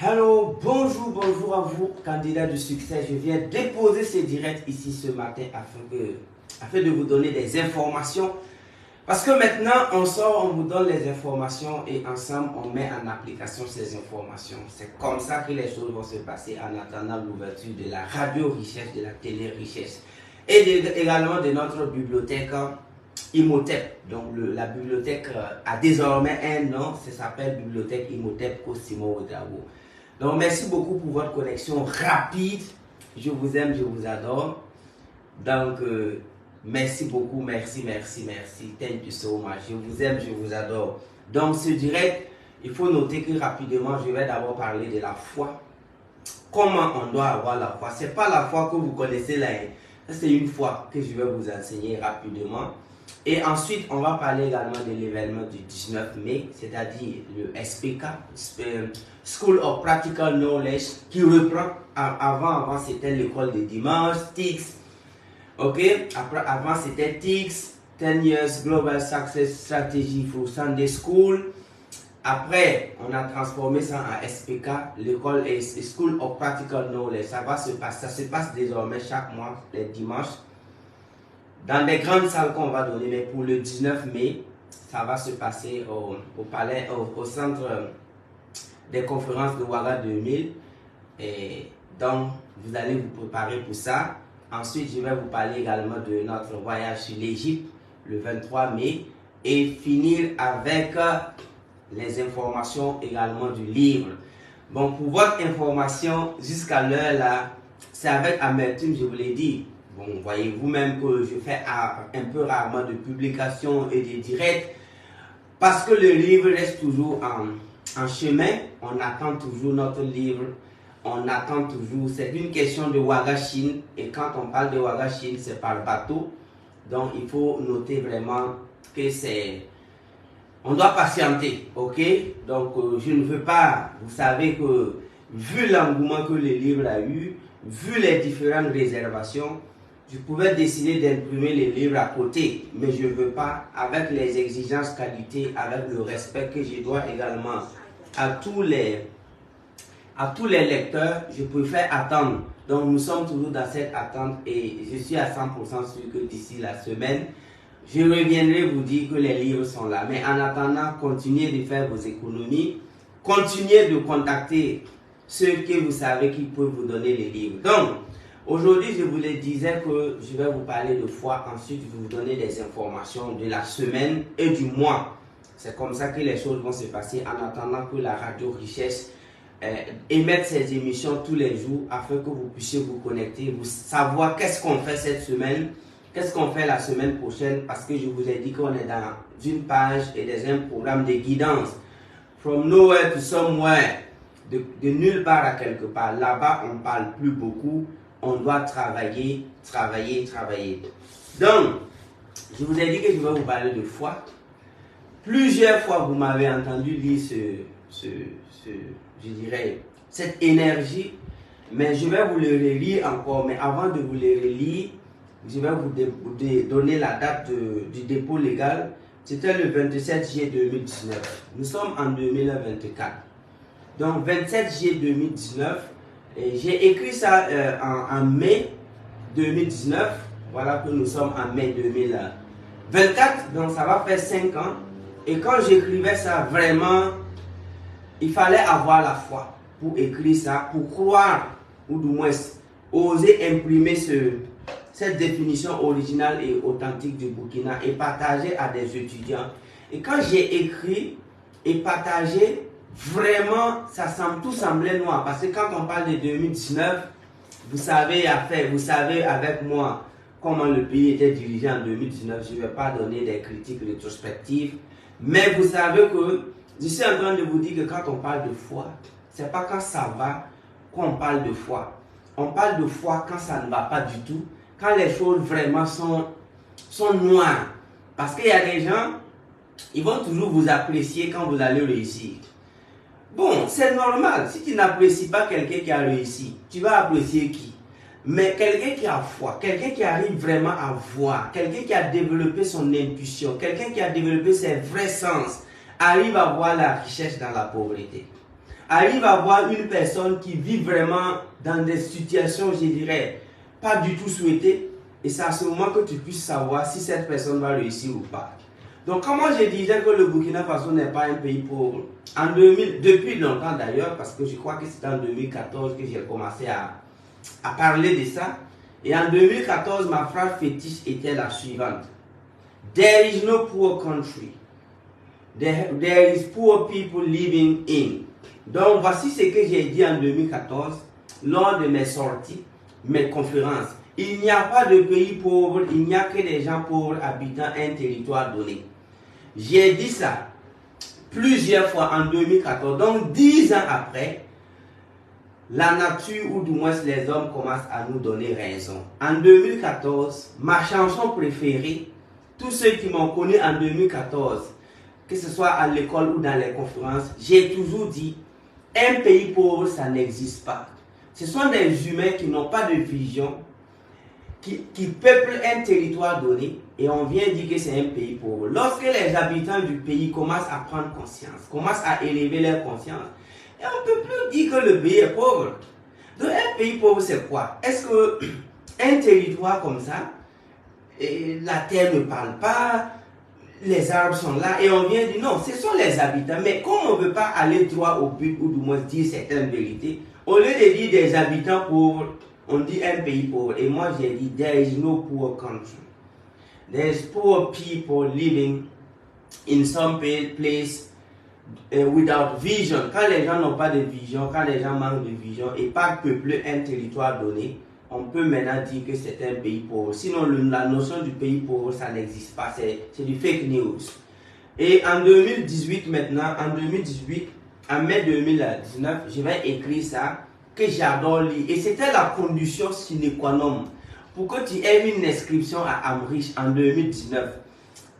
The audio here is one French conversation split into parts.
Hello, bonjour à vous, candidats du succès. Je viens déposer ce direct ici ce matin afin de vous donner des informations. Parce que maintenant, on sort, on vous donne les informations et ensemble, on met en application ces informations. C'est comme ça que les choses vont se passer en attendant l'ouverture de la radio richesse, de la télé richesse. Et également de notre bibliothèque Imhotep. Donc la bibliothèque a désormais un nom, ça s'appelle Bibliothèque Imhotep Simon Ouedraogo. Donc merci beaucoup pour votre connexion rapide. Je vous aime, je vous adore. Donc merci beaucoup, merci. Thank you so much. Je vous aime, je vous adore. Donc ce direct, il faut noter que rapidement, je vais d'abord parler de la foi. Comment on doit avoir la foi. C'est pas la foi que vous connaissez là. C'est une foi que je vais vous enseigner rapidement. Et ensuite, on va parler également de l'événement du 19 mai, c'est-à-dire le SPK, School of Practical Knowledge, qui reprend. Avant c'était l'école de dimanche, TICS. Ok, avant c'était TICS, 10 Years Global Success Strategy for Sunday School. Après, on a transformé ça en SPK, l'école School of Practical Knowledge. Ça se passe désormais chaque mois, les dimanches, dans des grandes salles qu'on va donner. Mais pour le 19 mai, ça va se passer au palais, au centre des conférences de Ouaga 2000. Et donc, vous allez vous préparer pour ça. Ensuite, je vais vous parler également de notre voyage sur l'Égypte le 23 mai. Et finir avec les informations également du livre. Bon, pour votre information, jusqu'à l'heure là, c'est avec amertume, je vous l'ai dit. Bon, voyez vous-même que je fais un peu rarement de publications et de directs parce que le livre reste toujours en chemin. On attend toujours notre livre. On attend toujours. C'est une question de Ouaga Chine. Et quand on parle de Ouaga Chine, c'est par bateau. Donc, il faut noter vraiment que c'est... On doit patienter, ok? Donc, je ne veux pas... Vous savez que, vu l'engouement que le livre a eu, vu les différentes réservations, je pouvais décider d'imprimer les livres à côté, mais je ne veux pas, avec les exigences qualité, avec le respect que je dois également à tous les lecteurs, je préfère attendre. Donc nous sommes toujours dans cette attente et je suis à 100% sûr que d'ici la semaine, je reviendrai vous dire que les livres sont là. Mais en attendant, continuez de faire vos économies, continuez de contacter ceux que vous savez qui peuvent vous donner les livres. Donc, aujourd'hui, je vous le disais que je vais vous parler de foi. Ensuite, je vais vous donner des informations de la semaine et du mois. C'est comme ça que les choses vont se passer en attendant que la radio richesse émette ses émissions tous les jours afin que vous puissiez vous connecter, vous savoir qu'est-ce qu'on fait cette semaine, qu'est-ce qu'on fait la semaine prochaine, parce que je vous ai dit qu'on est dans une page et dans un programme de guidance. From nowhere to somewhere. De nulle part à quelque part. Là-bas, on ne parle plus beaucoup. On doit travailler. Donc, je vous ai dit que je vais vous parler de foi. Plusieurs fois, vous m'avez entendu lire je dirais, cette énergie. Mais je vais vous le relire encore. Mais avant de vous le relire, je vais vous donner la date du dépôt légal. C'était le 27 juillet 2019. Nous sommes en 2024. Donc, 27 juillet 2019. J'ai écrit ça en mai 2019. Voilà que nous sommes en mai 2024. Donc, ça va faire 5 ans. Et quand j'écrivais ça, vraiment, il fallait avoir la foi pour écrire ça, pour croire, ou du moins oser imprimer cette définition originale et authentique du Burkina et partager à des étudiants. Et quand j'ai écrit et partagé, vraiment, tout semblait noir. Parce que quand on parle de 2019, vous savez avec moi comment le pays était dirigé en 2019. Je ne vais pas donner des critiques rétrospectives. Mais vous savez que je suis en train de vous dire que quand on parle de foi, ce n'est pas quand ça va qu'on parle de foi. On parle de foi quand ça ne va pas du tout. Quand les choses vraiment sont noires. Parce qu'il y a des gens, ils vont toujours vous apprécier quand vous allez réussir. Bon, c'est normal. Si tu n'apprécies pas quelqu'un qui a réussi, tu vas apprécier qui? Mais quelqu'un qui a foi, quelqu'un qui arrive vraiment à voir, quelqu'un qui a développé son intuition, quelqu'un qui a développé ses vrais sens, arrive à voir la richesse dans la pauvreté. arrive à voir une personne qui vit vraiment dans des situations, je dirais, pas du tout souhaitées, et c'est à ce moment que tu puisses savoir si cette personne va réussir ou pas. Donc, comment je disais que le Burkina Faso n'est pas un pays pauvre, en 2000, depuis longtemps d'ailleurs, parce que je crois que c'est en 2014 que j'ai commencé à parler de ça. Et en 2014, ma phrase fétiche était la suivante. There is no poor country. There is poor people living in. Donc, voici ce que j'ai dit en 2014 lors de mes sorties, mes conférences. Il n'y a pas de pays pauvre, il n'y a que des gens pauvres habitant un territoire donné. J'ai dit ça plusieurs fois en 2014. Donc, 10 ans après, la nature ou du moins les hommes commencent à nous donner raison. En 2014, ma chanson préférée, tous ceux qui m'ont connu en 2014, que ce soit à l'école ou dans les conférences, j'ai toujours dit, un pays pauvre, ça n'existe pas. Ce sont des humains qui n'ont pas de vision, qui peuplent un territoire donné, et on vient dire que c'est un pays pauvre. Lorsque les habitants du pays commencent à prendre conscience, commencent à élever leur conscience, et on ne peut plus dire que le pays est pauvre. Donc un pays pauvre, c'est quoi? Est-ce qu'un territoire comme ça, et la terre ne parle pas, les arbres sont là, et on vient dire non, ce sont les habitants. Mais comme on ne veut pas aller droit au but, ou du moins dire certaines vérités, au lieu de dire des habitants pauvres, on dit un pays pauvre. Et moi j'ai dit, there is no poor country. There is poor people living in some place without vision. Quand les gens n'ont pas de vision, quand les gens manquent de vision et pas peupler un territoire donné, on peut maintenant dire que c'est un pays pauvre. Sinon, la notion du pays pauvre, ça n'existe pas. C'est du fake news. Et en 2018 maintenant, en mai 2019, je vais écrire ça, que j'adore lire. Et c'était la condition sine qua non pour que tu aies une inscription à Amrish en 2019.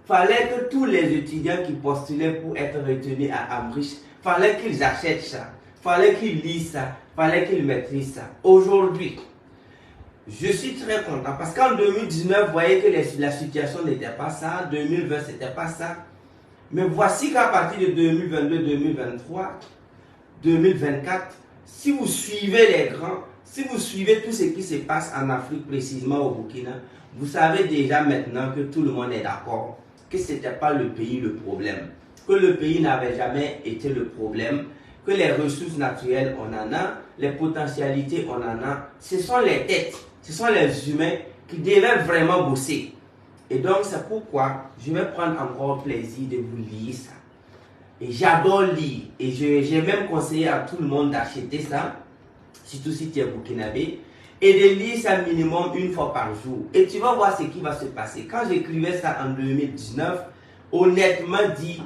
Fallait que tous les étudiants qui postulaient pour être retenus à Amrish, fallait qu'ils achètent ça, fallait qu'ils lisent ça, fallait qu'ils maîtrisent ça. Aujourd'hui, je suis très content parce qu'en 2019, vous voyez que la situation n'était pas ça, 2020, c'était pas ça. Mais voici qu'à partir de 2022, 2023, 2024, si vous suivez les grands, si vous suivez tout ce qui se passe en Afrique, précisément au Burkina, vous savez déjà maintenant que tout le monde est d'accord que ce n'était pas le pays le problème, que le pays n'avait jamais été le problème, que les ressources naturelles, on en a, les potentialités, on en a. Ce sont les têtes, ce sont les humains qui devaient vraiment bosser. Et donc, c'est pourquoi je vais prendre encore plaisir de vous lire ça. Et j'adore lire. Et j'ai même conseillé à tout le monde d'acheter ça, surtout si tu es burkinabé, et de lire ça minimum une fois par jour. Et tu vas voir ce qui va se passer. Quand j'écrivais ça en 2019, honnêtement dit,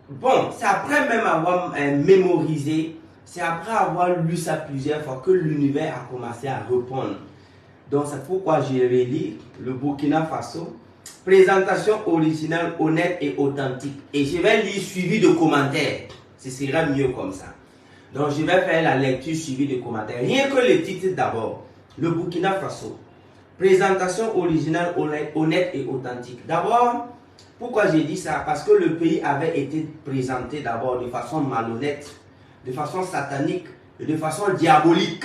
bon, c'est après même avoir mémorisé, c'est après avoir lu ça plusieurs fois que l'univers a commencé à répondre. Donc c'est pourquoi je vais lire le Burkina Faso, présentation originale, honnête et authentique. Et je vais lire suivi de commentaires. Ce sera mieux comme ça. Donc je vais faire la lecture suivie de commentaires. Rien que le titre d'abord. Le Burkina Faso. Présentation originale, honnête et authentique. D'abord, pourquoi j'ai dit ça? Parce que le pays avait été présenté d'abord de façon malhonnête, de façon satanique et de façon diabolique.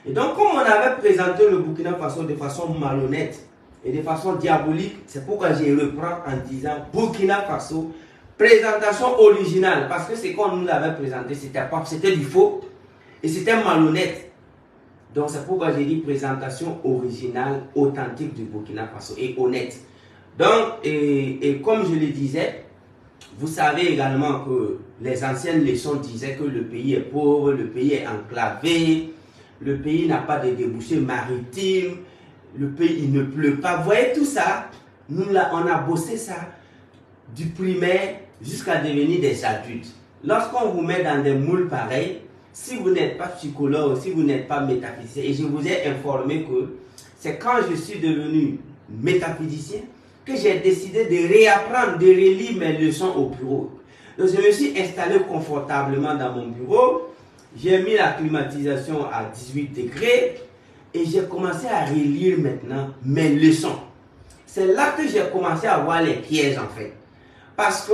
Et donc comme on avait présenté le Burkina Faso de façon malhonnête et de façon diabolique, c'est pourquoi je reprends en disant Burkina Faso. Présentation originale, parce que c'est qu'on nous l'avait présenté, c'était du faux et c'était malhonnête. Donc c'est pourquoi j'ai dit présentation originale, authentique du Burkina Faso et honnête. Donc, et comme je le disais, vous savez également que les anciennes leçons disaient que le pays est pauvre, le pays est enclavé, le pays n'a pas de débouchés maritimes, le pays il ne pleut pas. Vous voyez tout ça, on a bossé ça du primaire jusqu'à devenir des adultes. Lorsqu'on vous met dans des moules pareils, si vous n'êtes pas psychologue, si vous n'êtes pas métaphysicien, et je vous ai informé que c'est quand je suis devenu métaphysicien que j'ai décidé de réapprendre, de relire mes leçons au bureau. Donc je me suis installé confortablement dans mon bureau, j'ai mis la climatisation à 18 degrés et j'ai commencé à relire maintenant mes leçons. C'est là que j'ai commencé à voir les pièges en fait. Parce que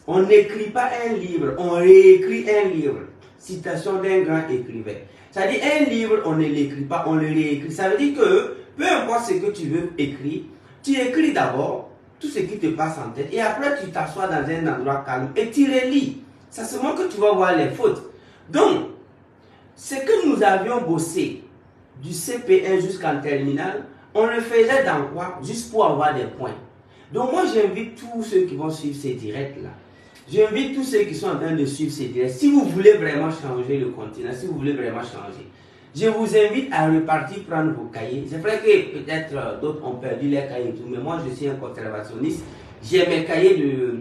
On n'écrit pas un livre, on réécrit un livre. Citation d'un grand écrivain. Ça dit un livre, on ne l'écrit pas, on le réécrit. Ça veut dire que peu importe ce que tu veux écrire, tu écris d'abord tout ce qui te passe en tête et après tu t'assois dans un endroit calme et tu relis. C'est seulement que tu vas voir les fautes. Donc, ce que nous avions bossé du CP1 jusqu'en terminale, on le faisait dans quoi? Juste pour avoir des points. Donc moi j'invite tous ceux qui vont suivre ces directs là. J'invite tous ceux qui sont en train de suivre ces directs. Si vous voulez vraiment changer le continent, si vous voulez vraiment changer, je vous invite à repartir prendre vos cahiers. C'est vrai que peut-être d'autres ont perdu leurs cahiers et tout, mais moi je suis un conservationniste. J'ai mes cahiers de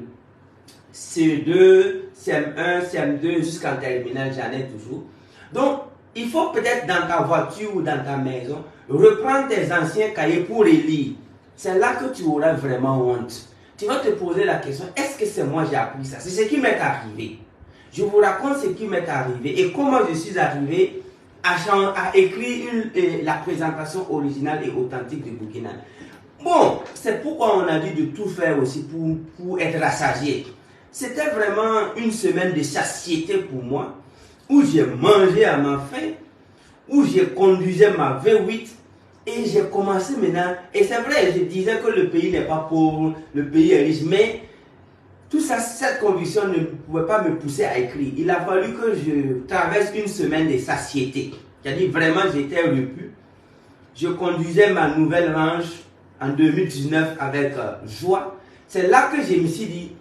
CE2, CM1, CM2 jusqu'en terminale, j'en ai toujours. Donc, il faut peut-être dans ta voiture ou dans ta maison, reprendre tes anciens cahiers pour les lire. C'est là que tu auras vraiment honte. Tu vas te poser la question, est-ce que c'est moi qui ai appris ça? C'est ce qui m'est arrivé. Je vous raconte ce qui m'est arrivé et comment je suis arrivé à écrire la présentation originale et authentique du Burkina. Bon, c'est pourquoi on a dit de tout faire aussi pour être rassasié. C'était vraiment une semaine de satiété pour moi, où j'ai mangé à ma faim, où j'ai conduisais ma V8 et j'ai commencé maintenant. Et c'est vrai, je disais que le pays n'est pas pauvre, le pays est riche, mais tout ça, cette conviction ne pouvait pas me pousser à écrire. Il a fallu que je traverse une semaine de satiété. C'est-à-dire vraiment j'étais repu. Je conduisais ma nouvelle range en 2019 avec joie. C'est là que je me suis dit,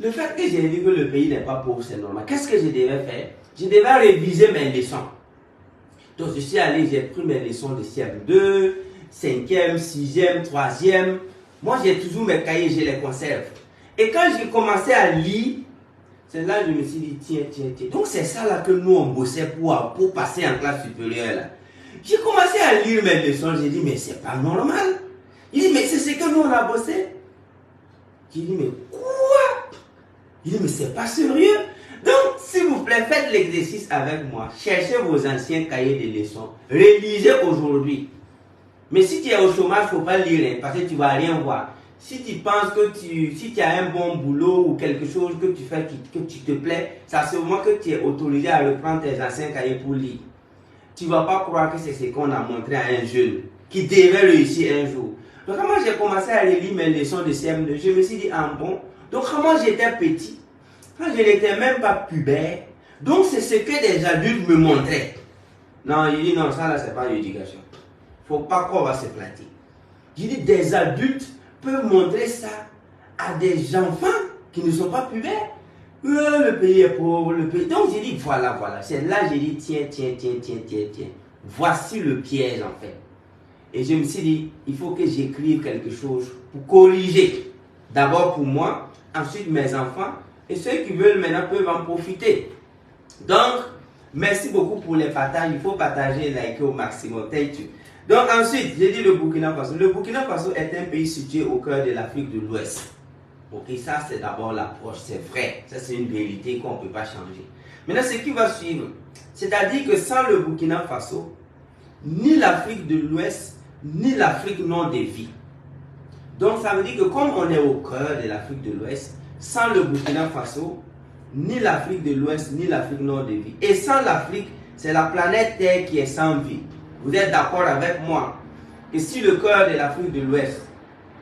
le fait que j'ai dit que le pays n'est pas pauvre, c'est normal. Qu'est-ce que je devais faire? Je devais réviser mes leçons. Donc je suis allé, j'ai pris mes leçons de CM2, 5e, 6e, 3e. Moi j'ai toujours mes cahiers, je les conserve. Et quand j'ai commencé à lire, c'est là que je me suis dit, tiens. Donc c'est ça là que nous on bossait pour passer en classe supérieure là. J'ai commencé à lire mes leçons, j'ai dit, mais c'est pas normal. Il dit, mais c'est ce que nous on a bossé. J'ai dit, mais quoi? Il dit, mais c'est pas sérieux. Donc, s'il vous plaît, faites l'exercice avec moi. Cherchez vos anciens cahiers de leçons. Rélisez aujourd'hui. Mais si tu es au chômage, il ne faut pas lire, parce que tu ne vas rien voir. Si tu penses que si tu as un bon boulot ou quelque chose que tu fais que tu te plais, c'est à ce moment que tu es autorisé à reprendre tes anciens cahiers pour lire. Tu ne vas pas croire que c'est ce qu'on a montré à un jeune qui devait réussir un jour. Donc, quand moi j'ai commencé à relire mes leçons de CM2, je me suis dit, ah bon. Donc, quand moi j'étais petit, quand je n'étais même pas pubère, donc c'est ce que des adultes me montraient. Non, il dit non, ça là, c'est pas l'éducation. Il ne faut pas qu'on va se planter. Il dit des adultes peuvent montrer ça à des enfants qui ne sont pas pubères. Le pays est pauvre, le pays. Donc j'ai dit voilà. C'est là que j'ai dit tiens. Voici le piège en fait. Et je me suis dit, il faut que j'écrive quelque chose pour corriger. D'abord pour moi, ensuite mes enfants. Et ceux qui veulent maintenant peuvent en profiter. Donc, merci beaucoup pour les partages. Il faut partager, liker au maximum. Thank you. Donc ensuite, j'ai dit le Burkina Faso. Le Burkina Faso est un pays situé au cœur de l'Afrique de l'Ouest. Ok, ça c'est d'abord l'approche, c'est vrai. Ça c'est une vérité qu'on ne peut pas changer. Maintenant, ce qui va suivre, c'est-à-dire que sans le Burkina Faso, ni l'Afrique de l'Ouest, ni l'Afrique nord des vies. Donc ça veut dire que comme on est au cœur de l'Afrique de l'Ouest, sans le Burkina Faso, ni l'Afrique de l'Ouest, ni l'Afrique nord de vie. Et sans l'Afrique, c'est la planète Terre qui est sans vie. Vous êtes d'accord avec moi que si le cœur de l'Afrique de l'Ouest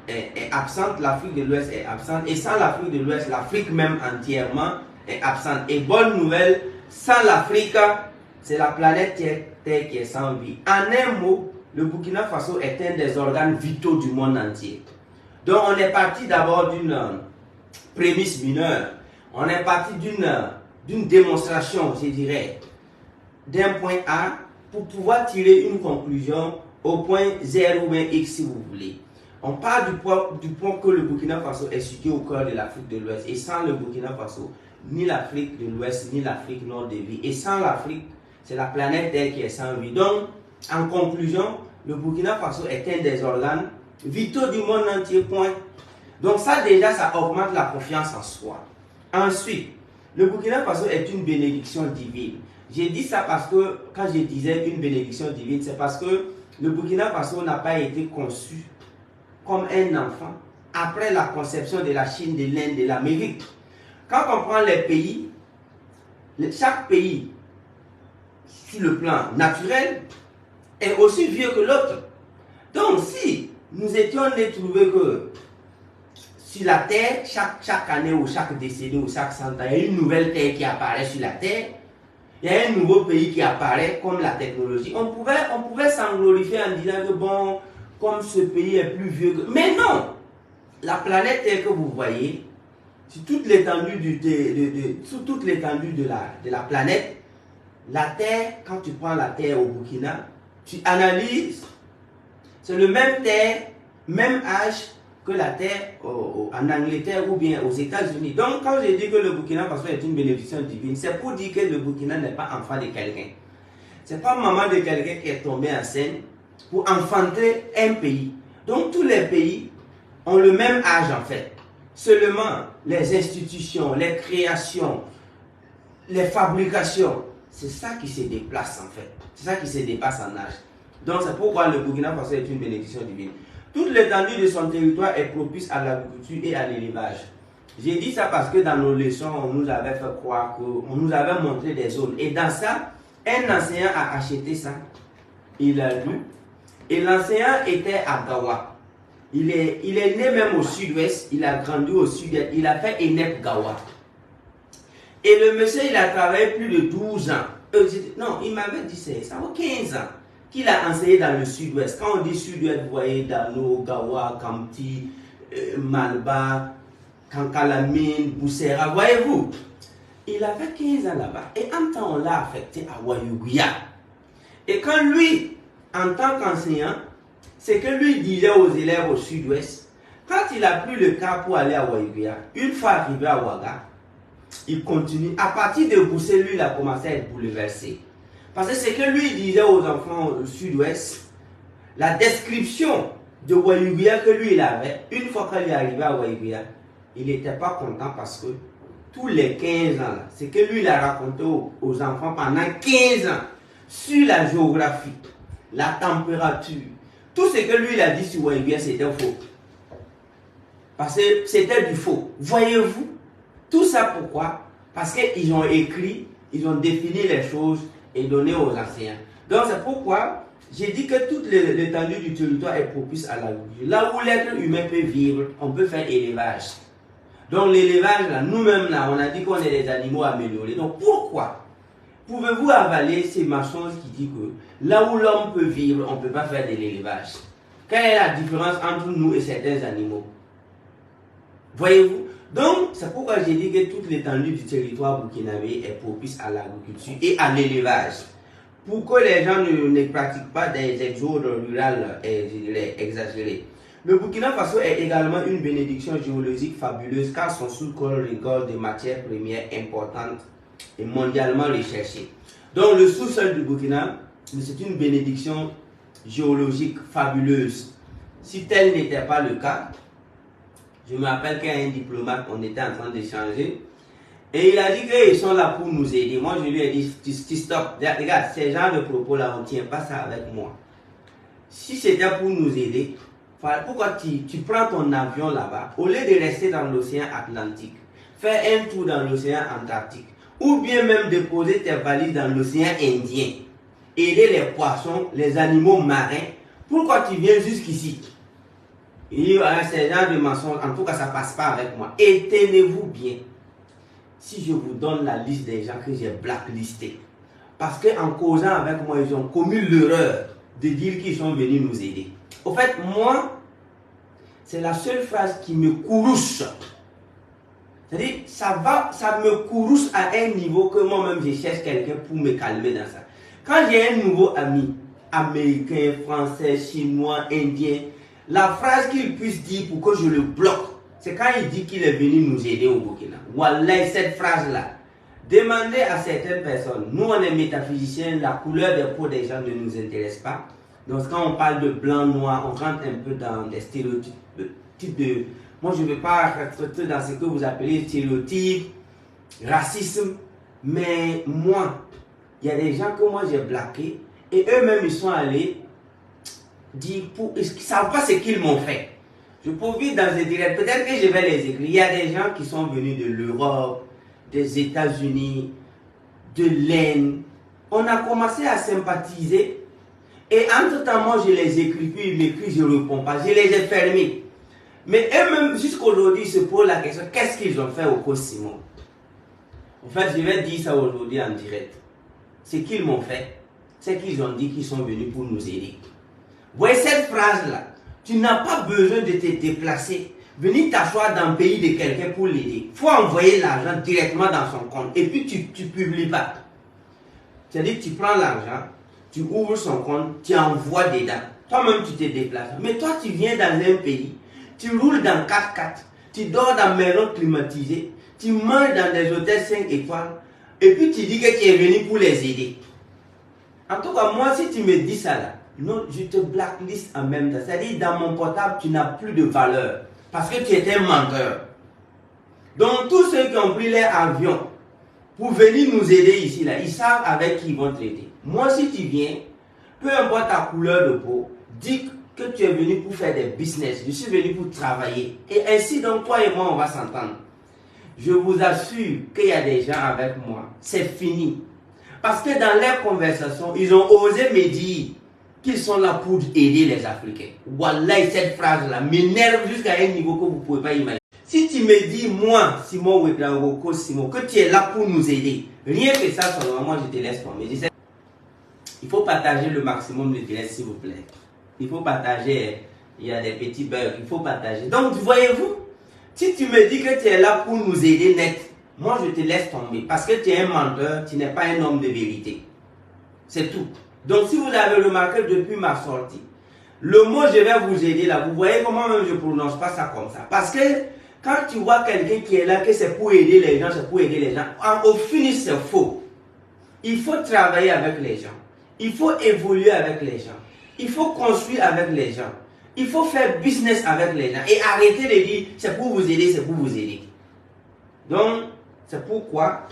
est absente, l'Afrique de l'Ouest est absente. Et sans l'Afrique de l'Ouest, l'Afrique même entièrement est absente. Et bonne nouvelle, sans l'Afrique, c'est la planète Terre qui est sans vie. En un mot, le Burkina Faso est un des organes vitaux du monde entier. Donc on est parti d'abord d'une prémisse mineure. On est parti d'une démonstration, je dirais, d'un point A pour pouvoir tirer une conclusion au point 0 ou X si vous voulez. On part du point que le Burkina Faso est situé au cœur de l'Afrique de l'Ouest. Et sans le Burkina Faso, ni l'Afrique de l'Ouest, ni l'Afrique nord de vie. Et sans l'Afrique, c'est la planète Terre qui est sans vie. Donc, en conclusion, le Burkina Faso est un des organes vitaux du monde entier, point. Donc ça déjà, ça augmente la confiance en soi. Ensuite, le Burkina Faso est une bénédiction divine. J'ai dit ça parce que, quand je disais une bénédiction divine, c'est parce que le Burkina Faso n'a pas été conçu comme un enfant après la conception de la Chine, de l'Inde, de l'Amérique. Quand on prend les pays, chaque pays, sur le plan naturel, est aussi vieux que l'autre. Donc, si nous étions nés trouver que sur la Terre, chaque année ou chaque décennie ou chaque 100 ans, il y a une nouvelle Terre qui apparaît sur la Terre, il y a un nouveau pays qui apparaît comme la technologie. On pouvait s'en glorifier en disant que bon, comme ce pays est plus vieux que... Mais non! La planète Terre que vous voyez, sur toute l'étendue de la planète, la Terre, quand tu prends la Terre au Burkina, tu analyses, c'est le même Terre, même âge que la Terre en Angleterre ou bien aux États-Unis. Donc, quand je dis que le Burkina Faso est une bénédiction divine, c'est pour dire que le Burkina n'est pas enfant de quelqu'un. C'est pas maman de quelqu'un qui est tombée enceinte pour enfanter un pays. Donc, tous les pays ont le même âge en fait. Seulement, les institutions, les créations, les fabrications, c'est ça qui se déplace en fait. C'est ça qui se dépasse en âge. Donc, c'est pourquoi le Burkina Faso est une bénédiction divine. Toute l'étendue de son territoire est propice à l'agriculture et à l'élevage. J'ai dit ça parce que dans nos leçons, on nous avait fait croire qu'on nous avait montré des zones. Et dans ça, un enseignant a acheté ça. Il a lu. Et l'enseignant était à Gawa. Il est né même au sud-ouest. Il a grandi au sud-est. Il a fait ENEP Gawa. Et le monsieur, il a travaillé plus de 12 ans. Non, il m'avait dit ça vaut 15 ans. Qu'il a enseigné dans le sud-ouest. Quand on dit sud-ouest, vous voyez Dano, Gawa, Kamti, Malba, Kankalamine, Boussera, voyez-vous. Il avait 15 ans là-bas. Et en temps, on l'a affecté à Wayuguya. Et quand lui, en tant qu'enseignant, c'est que lui disait aux élèves au sud-ouest, quand il a pris le cas pour aller à Wayuguya, une fois arrivé à Ouaga, il continue. À partir de Boussé, lui, il a commencé à être bouleversé. Parce que c'est que lui disait aux enfants au sud-ouest, la description de Wayuguya que lui il avait, une fois qu'il est arrivé à Wayuguya, il n'était pas content parce que tous les 15 ans, c'est que lui il a raconté aux enfants pendant 15 ans sur la géographie, la température, tout ce que lui il a dit sur Wayuguya c'était faux. Parce que c'était du faux. Voyez-vous, tout ça pourquoi? Parce qu'ils ont écrit, ils ont défini les choses et donné aux enseignants. Donc c'est pourquoi j'ai dit que toute l'étendue du territoire est propice à l'agriculture. Là où l'être humain peut vivre, on peut faire élevage. Donc l'élevage, là, nous-mêmes, là, on a dit qu'on est des animaux améliorés. Donc pourquoi pouvez-vous avaler ces mensonges qui disent que là où l'homme peut vivre, on ne peut pas faire de l'élevage? Quelle est la différence entre nous et certains animaux? Voyez-vous? Donc, c'est pourquoi j'ai dit que toute l'étendue du territoire burkinabé est propice à l'agriculture et à l'élevage. Pour que les gens ne pratiquent pas des exodes rurales exagérés. Le Burkina Faso est également une bénédiction géologique fabuleuse car son sous-sol regorge de matières premières importantes et mondialement recherchées. Donc, le sous-sol du Burkina, c'est une bénédiction géologique fabuleuse. Si tel n'était pas le cas, je me rappelle qu'un diplomate, on était en train d'échanger. Et il a dit qu'ils sont là pour nous aider. Moi, je lui ai dit, tu stop. Regarde, ces genres de propos-là, on ne tient pas ça avec moi. Si c'était pour nous aider, pourquoi tu prends ton avion là-bas, au lieu de rester dans l'océan Atlantique, faire un tour dans l'océan Antarctique, ou bien même déposer tes valises dans l'océan Indien, aider les poissons, les animaux marins, pourquoi tu viens jusqu'ici? Il y a ces genres de mensonges, en tout cas ça ne passe pas avec moi. Et tenez-vous bien, si je vous donne la liste des gens que j'ai blacklistés, parce qu'en causant avec moi, ils ont commis l'erreur de dire qu'ils sont venus nous aider. Au fait, moi, c'est la seule phrase qui me courrouce. C'est-à-dire, ça me courrouce à un niveau que moi-même je cherche quelqu'un pour me calmer dans ça. Quand j'ai un nouveau ami, américain, français, chinois, indien, la phrase qu'il puisse dire pour que je le bloque, c'est quand il dit qu'il est venu nous aider au Burkina. Voilà, cette phrase-là. Demandez à certaines personnes, nous on est métaphysiciens, la couleur des peaux des gens ne nous intéresse pas. Donc quand on parle de blanc, noir, on rentre un peu dans des stéréotypes. Moi je ne vais pas rentrer dans ce que vous appelez stéréotypes, racisme. Mais moi, il y a des gens que moi j'ai blaqués et eux-mêmes ils sont allés dire, ils ne savent pas ce qu'ils m'ont fait. Je profite dans ce direct. Peut-être que je vais les écrire. Il y a des gens qui sont venus de l'Europe, des États-Unis, de l'Inde. On a commencé à sympathiser. Et entre-temps, moi, je les écris, puis ils m'écrivent, je ne réponds pas. Je les ai fermés. Mais eux-mêmes, jusqu'aujourd'hui, ils se posent la question, qu'est-ce qu'ils ont fait au coach Simon? En fait, je vais dire ça aujourd'hui en direct. Ce qu'ils m'ont fait, c'est qu'ils ont dit qu'ils sont venus pour nous aider. Vous voyez cette phrase-là? Tu n'as pas besoin de te déplacer, venir t'asseoir dans le pays de quelqu'un pour l'aider. Il faut envoyer l'argent directement dans son compte. Et puis tu ne publies pas. C'est-à-dire que tu prends l'argent, tu ouvres son compte, tu envoies dedans. Toi-même, tu te déplaces. Mais toi, tu viens dans un pays, tu roules dans 4x4, tu dors dans une maison climatisée, tu manges dans des hôtels 5 étoiles, et puis tu dis que tu es venu pour les aider. En tout cas, moi, si tu me dis ça là, non, je te blacklist en même temps. C'est-à-dire, dans mon portable, tu n'as plus de valeur. Parce que tu étais un menteur. Donc, tous ceux qui ont pris leur avion pour venir nous aider ici, là, ils savent avec qui ils vont traiter. Moi, si tu viens, peu importe ta couleur de peau, dis que tu es venu pour faire des business. Je suis venu pour travailler. Et ainsi, donc, toi et moi, on va s'entendre. Je vous assure qu'il y a des gens avec moi. C'est fini. Parce que dans leurs conversations, ils ont osé me dire qu'ils sont là pour aider les Africains. Wallah, cette phrase-là m'énerve jusqu'à un niveau que vous ne pouvez pas imaginer. Si tu me dis, moi, Simon Ouedraogo, Simon, que tu es là pour nous aider, rien que ça, seulement, moi, je te laisse tomber. Il faut partager le maximum de direct, s'il vous plaît. Il faut partager. Il y a des petits bugs, il faut partager. Donc, voyez-vous, si tu me dis que tu es là pour nous aider net, moi, je te laisse tomber. Parce que tu es un menteur, tu n'es pas un homme de vérité. C'est tout. Donc, si vous avez remarqué depuis ma sortie, le mot je vais vous aider là, vous voyez comment même je ne prononce pas ça comme ça. Parce que quand tu vois quelqu'un qui est là, que c'est pour aider les gens, c'est pour aider les gens, au finish, c'est faux. Il faut travailler avec les gens. Il faut évoluer avec les gens. Il faut construire avec les gens. Il faut faire business avec les gens. Et arrêter de dire, c'est pour vous aider, c'est pour vous aider. Donc, c'est pourquoi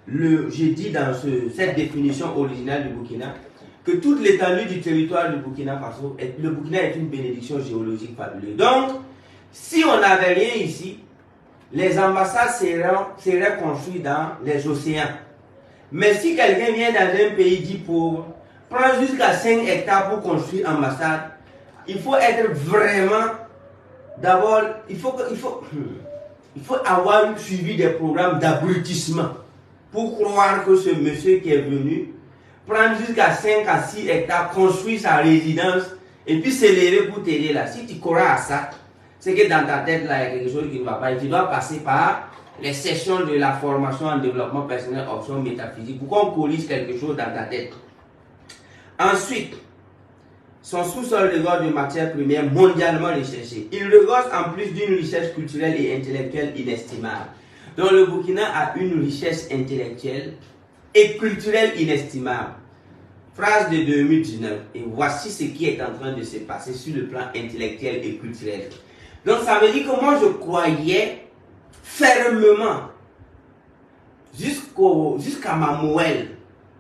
j'ai dit dans cette définition originale du Burkina que toute l'étendue du territoire du Burkina Faso, le Burkina est une bénédiction géologique fabuleuse. Donc, si on n'avait rien ici, les ambassades seraient construites dans les océans. Mais si quelqu'un vient dans un pays dit pauvre, prend jusqu'à 5 hectares pour construire une ambassade, il faut être vraiment, d'abord, il faut avoir suivi des programmes d'abrutissement pour croire que ce monsieur qui est venu prendre jusqu'à 5 à 6 hectares, construire sa résidence et puis s'élever pour t'aider là. Si tu crois à ça, c'est que dans ta tête là, il y a quelque chose qui ne va pas. Tu dois passer par les sessions de la formation en développement personnel, option métaphysique, pour qu'on corrige quelque chose dans ta tête. Ensuite, son sous-sol regorge de matières premières mondialement recherchées. Il regorge en plus d'une richesse culturelle et intellectuelle inestimable. Donc le Burkina a une richesse intellectuelle et culturelle inestimable. Phrase de 2019. Et voici ce qui est en train de se passer sur le plan intellectuel et culturel. Donc ça veut dire que moi je croyais fermement jusqu'à ma moelle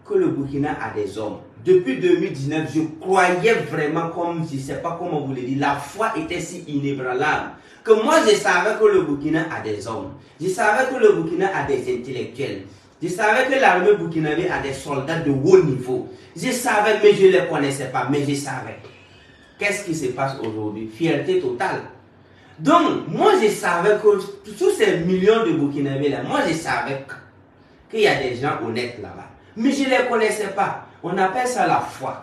que le Burkina a des hommes. Depuis 2019, je croyais vraiment, comme je ne sais pas comment vous le dire, la foi était si inébranlable que moi je savais que le Burkina a des hommes. Je savais que le Burkina a des intellectuels. Je savais que l'armée burkinabé a des soldats de haut niveau. Je savais, mais je ne les connaissais pas, mais je savais. Qu'est-ce qui se passe aujourd'hui? Fierté totale. Donc, moi je savais que tous ces millions de Burkinabés là, moi je savais qu'il y a des gens honnêtes là-bas. Mais je ne les connaissais pas. On appelle ça la foi.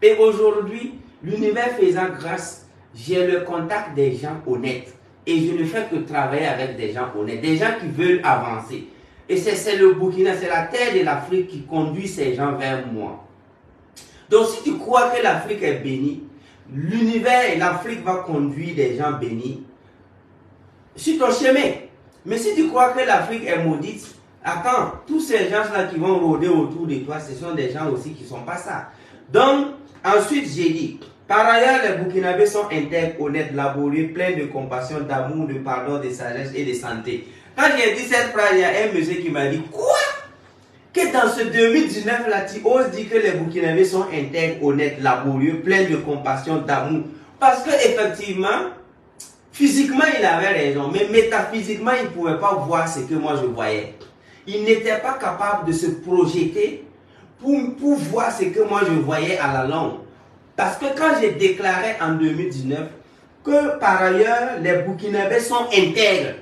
Et aujourd'hui, l'univers faisant grâce, j'ai le contact des gens honnêtes. Et je ne fais que travailler avec des gens honnêtes, des gens qui veulent avancer. Et c'est le Burkina, c'est la terre de l'Afrique qui conduit ces gens vers moi. Donc si tu crois que l'Afrique est bénie, l'univers et l'Afrique vont conduire des gens bénis sur ton chemin. Mais si tu crois que l'Afrique est maudite, attends, tous ces gens-là qui vont rôder autour de toi, ce sont des gens aussi qui ne sont pas ça. Donc, ensuite, j'ai dit, par ailleurs, les Burkinabés sont intègres, honnêtes, laborieux, pleins de compassion, d'amour, de pardon, de sagesse et de santé. Quand j'ai dit cette phrase, il y a un monsieur qui m'a dit, quoi? Que dans ce 2019-là, tu oses dire que les Burkinabés sont intègres, honnêtes, laborieux, pleins de compassion, d'amour. Parce que effectivement, Physiquement, il avait raison, mais métaphysiquement, il ne pouvait pas voir ce que moi je voyais. Il n'était pas capable de se projeter pour voir ce que moi je voyais à la longue. Parce que quand j'ai déclaré en 2019 que par ailleurs, les Burkinabés sont intègres,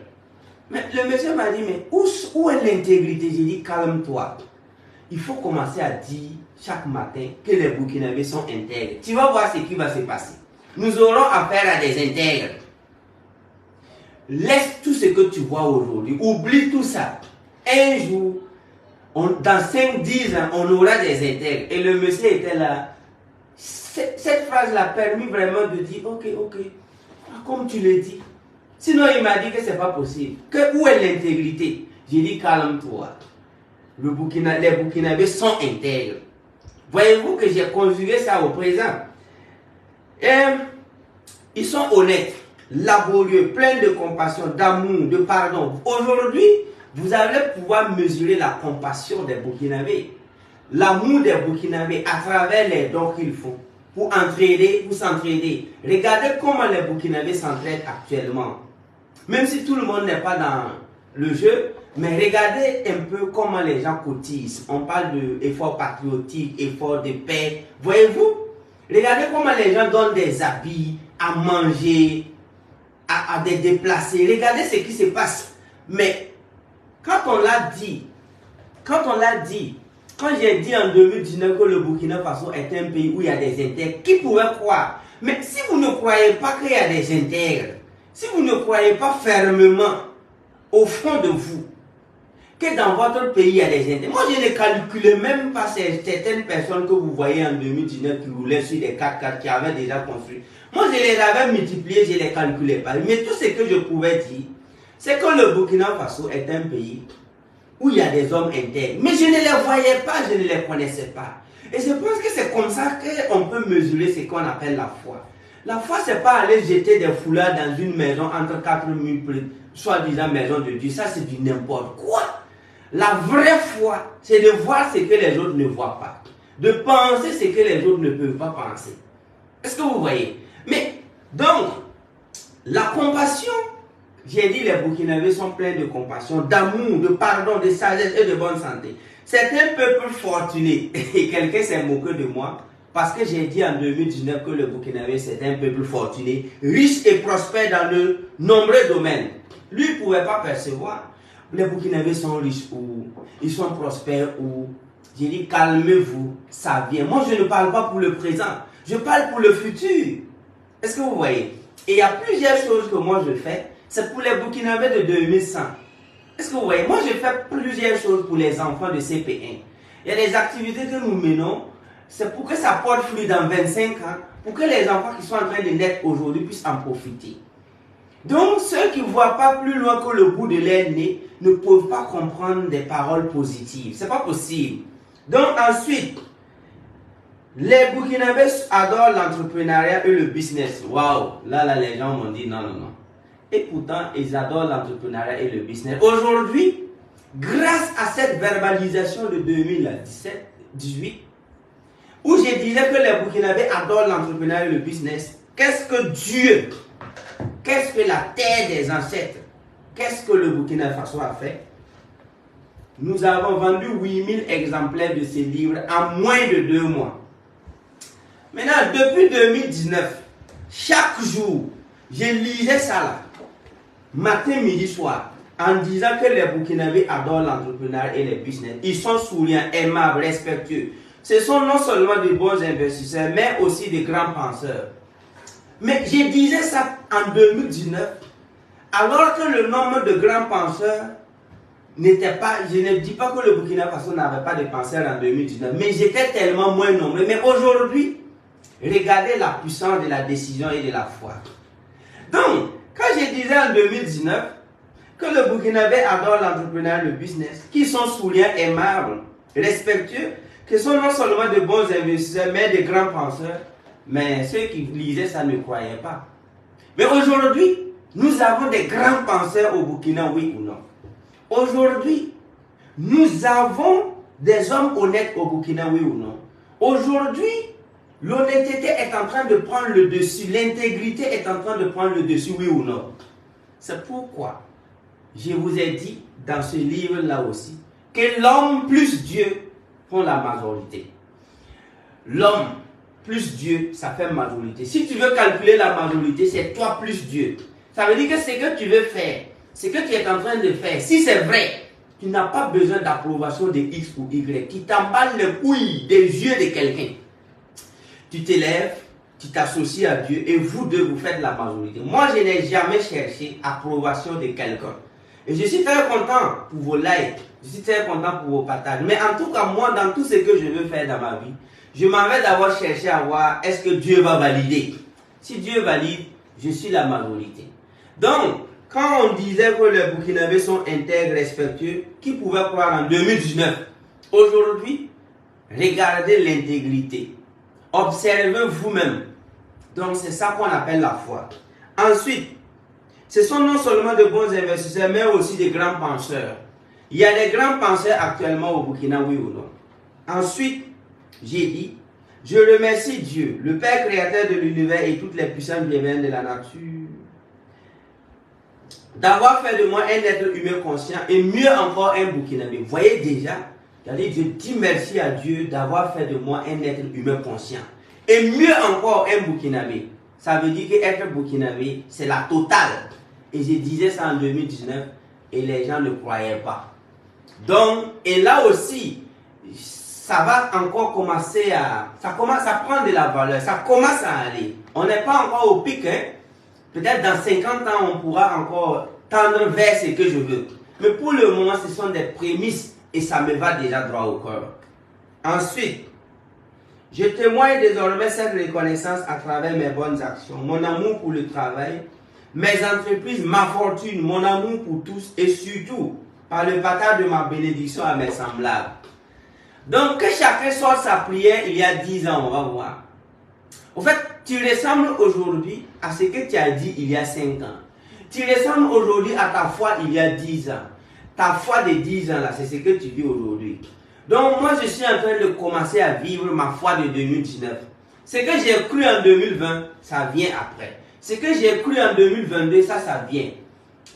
mais le monsieur m'a dit, mais où est l'intégrité? J'ai dit, calme-toi. Il faut commencer à dire chaque matin que les Burkinabés sont intègres. Tu vas voir ce qui va se passer. Nous aurons affaire à des intègres. Laisse tout ce que tu vois aujourd'hui. Oublie tout ça. Un jour, dans 5-10 ans, on aura des intègres. Et le monsieur était là. Cette phrase l'a permis vraiment de dire, ok, comme tu le dis. Sinon, il m'a dit que ce n'est pas possible. Où est l'intégrité? J'ai dit, calme-toi. Les Burkinabés sont intègres. Voyez-vous que j'ai conjugué ça au présent. Et ils sont honnêtes, laborieux, pleins de compassion, d'amour, de pardon. Aujourd'hui, vous allez pouvoir mesurer la compassion des Burkinabés, l'amour des Burkinabés à travers les dons qu'ils font pour s'entraider. Regardez comment les Burkinabés s'entraident actuellement. Même si tout le monde n'est pas dans le jeu, mais regardez un peu comment les gens cotisent. On parle d'efforts patriotiques, efforts de paix. Voyez-vous? Regardez comment les gens donnent des habits, à manger, à des déplacés. Regardez ce qui se passe. Mais quand on l'a dit, quand j'ai dit en 2019 que le Burkina Faso est un pays où il y a des intègres, qui pouvait croire? Mais si vous ne croyez pas qu'il y a des intègres, si vous ne croyez pas fermement au fond de vous que dans votre pays il y a des intègres, moi je ne calculais même pas certaines personnes que vous voyez en 2019 qui roulaient sur des 4x4 qui avaient déjà construit. Moi je les avais multipliés, je ne les calculais pas. Mais tout ce que je pouvais dire, c'est que le Burkina Faso est un pays où il y a des hommes intègres. Mais je ne les voyais pas, je ne les connaissais pas. Et je pense que c'est comme ça qu'on peut mesurer ce qu'on appelle la foi. La foi, ce n'est pas aller jeter des foulards dans une maison entre 4 murs, soi-disant maison de Dieu. Ça, c'est du n'importe quoi. La vraie foi, c'est de voir ce que les autres ne voient pas. De penser ce que les autres ne peuvent pas penser. Est-ce que vous voyez? Mais, donc, la compassion, j'ai dit les Burkinabés sont pleins de compassion, d'amour, de pardon, de sagesse et de bonne santé. C'est un peuple fortuné. Et quelqu'un s'est moqué de moi parce que j'ai dit en 2019 que le Burkinabé c'est un peuple fortuné, riche et prospère dans de nombreux domaines. Lui ne pouvait pas percevoir. Les Burkinabés sont riches ou ils sont prospères ou... J'ai dit calmez-vous, ça vient. Moi je ne parle pas pour le présent, je parle pour le futur. Est-ce que vous voyez? Et il y a plusieurs choses que moi je fais. C'est pour les Burkinabés de 2100. Est-ce que vous voyez? Moi, je fais plusieurs choses pour les enfants de CP1. Il y a des activités que nous menons. C'est pour que ça porte fruit dans 25 ans. Pour que les enfants qui sont en train de naître aujourd'hui puissent en profiter. Donc, ceux qui ne voient pas plus loin que le bout de leur nez ne peuvent pas comprendre des paroles positives. Ce n'est pas possible. Donc, ensuite, les Burkinabés adorent l'entrepreneuriat et le business. Waouh! Là, les gens m'ont dit non. Et pourtant, ils adorent l'entrepreneuriat et le business. Aujourd'hui, grâce à cette verbalisation de 2017-18, où je disais que les Burkinabés adorent l'entrepreneuriat et le business, qu'est-ce que Dieu, qu'est-ce que la terre des ancêtres, qu'est-ce que le Burkina Faso a fait? Nous avons vendu 8000 exemplaires de ces livres en moins de 2 mois. Maintenant, depuis 2019, chaque jour, je lisais ça là. Matin, midi, soir, en disant que les Burkinabés adorent l'entrepreneuriat et les business. Ils sont souriants, aimables, respectueux. Ce sont non seulement de bons investisseurs, mais aussi de grands penseurs. Mais je disais ça en 2019, alors que le nombre de grands penseurs n'était pas... Je ne dis pas que le Burkina Faso n'avait pas de penseurs en 2019, mais j'étais tellement moins nombreux. Mais aujourd'hui, regardez la puissance de la décision et de la foi. Donc, quand je disais en 2019 que le Burkinabé adore l'entrepreneuriat et le business, qui sont souriants, aimables, respectueux, qui sont non seulement de bons investisseurs, mais de grands penseurs, mais ceux qui lisaient ça ne croyaient pas. Mais aujourd'hui, nous avons des grands penseurs au Burkina, oui ou non. Aujourd'hui, nous avons des hommes honnêtes au Burkina, oui ou non. Aujourd'hui, L'honnêteté est en train de prendre le dessus. L'intégrité est en train de prendre le dessus, oui ou non? C'est pourquoi je vous ai dit dans ce livre-là aussi que l'homme plus Dieu font la majorité. L'homme plus Dieu, ça fait majorité. Si tu veux calculer la majorité, c'est toi plus Dieu. Ça veut dire que ce que tu veux faire, ce que tu es en train de faire, si c'est vrai, tu n'as pas besoin d'approbation de X ou Y. Tu t'emballes les couilles des yeux de quelqu'un. Tu t'élèves, tu t'associes à Dieu et vous deux, vous faites la majorité. Moi, je n'ai jamais cherché approbation de quelqu'un. Et je suis très content pour vos likes, je suis très content pour vos partages. Mais en tout cas, moi, dans tout ce que je veux faire dans ma vie, je m'en vais d'abord chercher à voir est-ce que Dieu va valider. Si Dieu valide, je suis la majorité. Donc, quand on disait que les Burkinabés sont intègres, respectueux, qui pouvait croire en 2019? Aujourd'hui, regardez l'intégrité. Observez vous-même. Donc, c'est ça qu'on appelle la foi. Ensuite, ce sont non seulement de bons investisseurs, mais aussi des grands penseurs. Il y a des grands penseurs actuellement au Burkina, oui ou non? Ensuite, j'ai dit, je remercie Dieu, le Père créateur de l'univers et toutes les puissances bienveillantes de la nature, d'avoir fait de moi un être humain conscient et mieux encore un Burkinabé. Vous voyez déjà, je dis merci à Dieu d'avoir fait de moi un être humain conscient. Et mieux encore un Burkinabé. Ça veut dire qu'être Burkinabé, c'est la totale. Et je disais ça en 2019 et les gens ne croyaient pas. Donc, et là aussi, ça va encore commencer à... Ça commence à prendre de la valeur, ça commence à aller. On n'est pas encore au pic, hein. Peut-être dans 50 ans, on pourra encore tendre vers ce que je veux. Mais pour le moment, ce sont des prémices et ça me va déjà droit au cœur. Ensuite, je témoigne désormais cette reconnaissance à travers mes bonnes actions, mon amour pour le travail, mes entreprises, ma fortune, mon amour pour tous et surtout par le partage de ma bénédiction à mes semblables. Donc, que chacun sorte sa prière il y a 10 ans, on va voir. En fait, tu ressembles aujourd'hui à ce que tu as dit il y a 5 ans. Tu ressembles aujourd'hui à ta foi il y a 10 ans. Ta foi de 10 ans, là, c'est ce que tu vis aujourd'hui. Donc, moi, je suis en train de commencer à vivre ma foi de 2019. Ce que j'ai cru en 2020, ça vient après. Ce que j'ai cru en 2022, ça vient.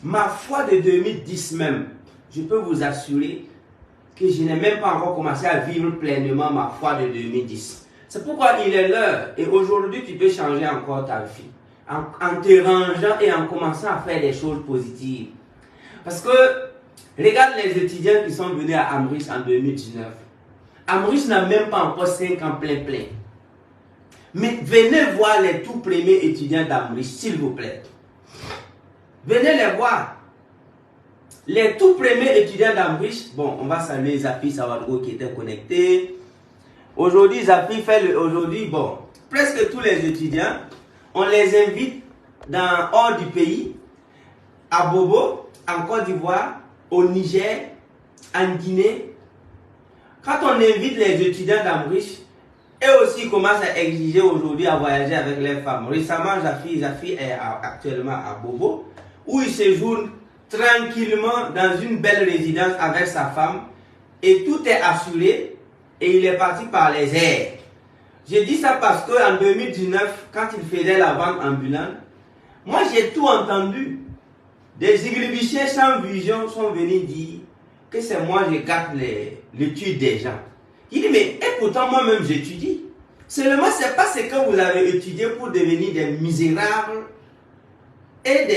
Ma foi de 2010 même, je peux vous assurer que je n'ai même pas encore commencé à vivre pleinement ma foi de 2010. C'est pourquoi il est l'heure. Et aujourd'hui, tu peux changer encore ta vie. En te rangeant et en commençant à faire des choses positives. Parce que, regarde les étudiants qui sont venus à Amris en 2019. Amris n'a même pas encore 5 ans plein. Mais venez voir les tout premiers étudiants d'Amris, s'il vous plaît. Venez les voir. Les tout premiers étudiants d'Amris, bon, on va saluer Zafi Sawadro qui était connecté. Aujourd'hui, Zafi fait aujourd'hui, bon, presque tous les étudiants, on les invite hors du pays, à Bobo, en Côte d'Ivoire, au Niger, en Guinée. Quand on invite les étudiants d'Amris, eux aussi commencent à exiger aujourd'hui à voyager avec leurs femmes. Récemment, Zafi est actuellement à Bobo, où il séjourne tranquillement dans une belle résidence avec sa femme et tout est assuré et il est parti par les airs. Je dis ça parce qu'en 2019, quand il faisait la vente ambulante, moi j'ai tout entendu. Des igribichiers sans vision sont venus dire que c'est moi je gâte l'étude des gens. Il dit mais et pourtant moi-même j'étudie. Seulement c'est pas ce que vous avez étudié pour devenir des misérables et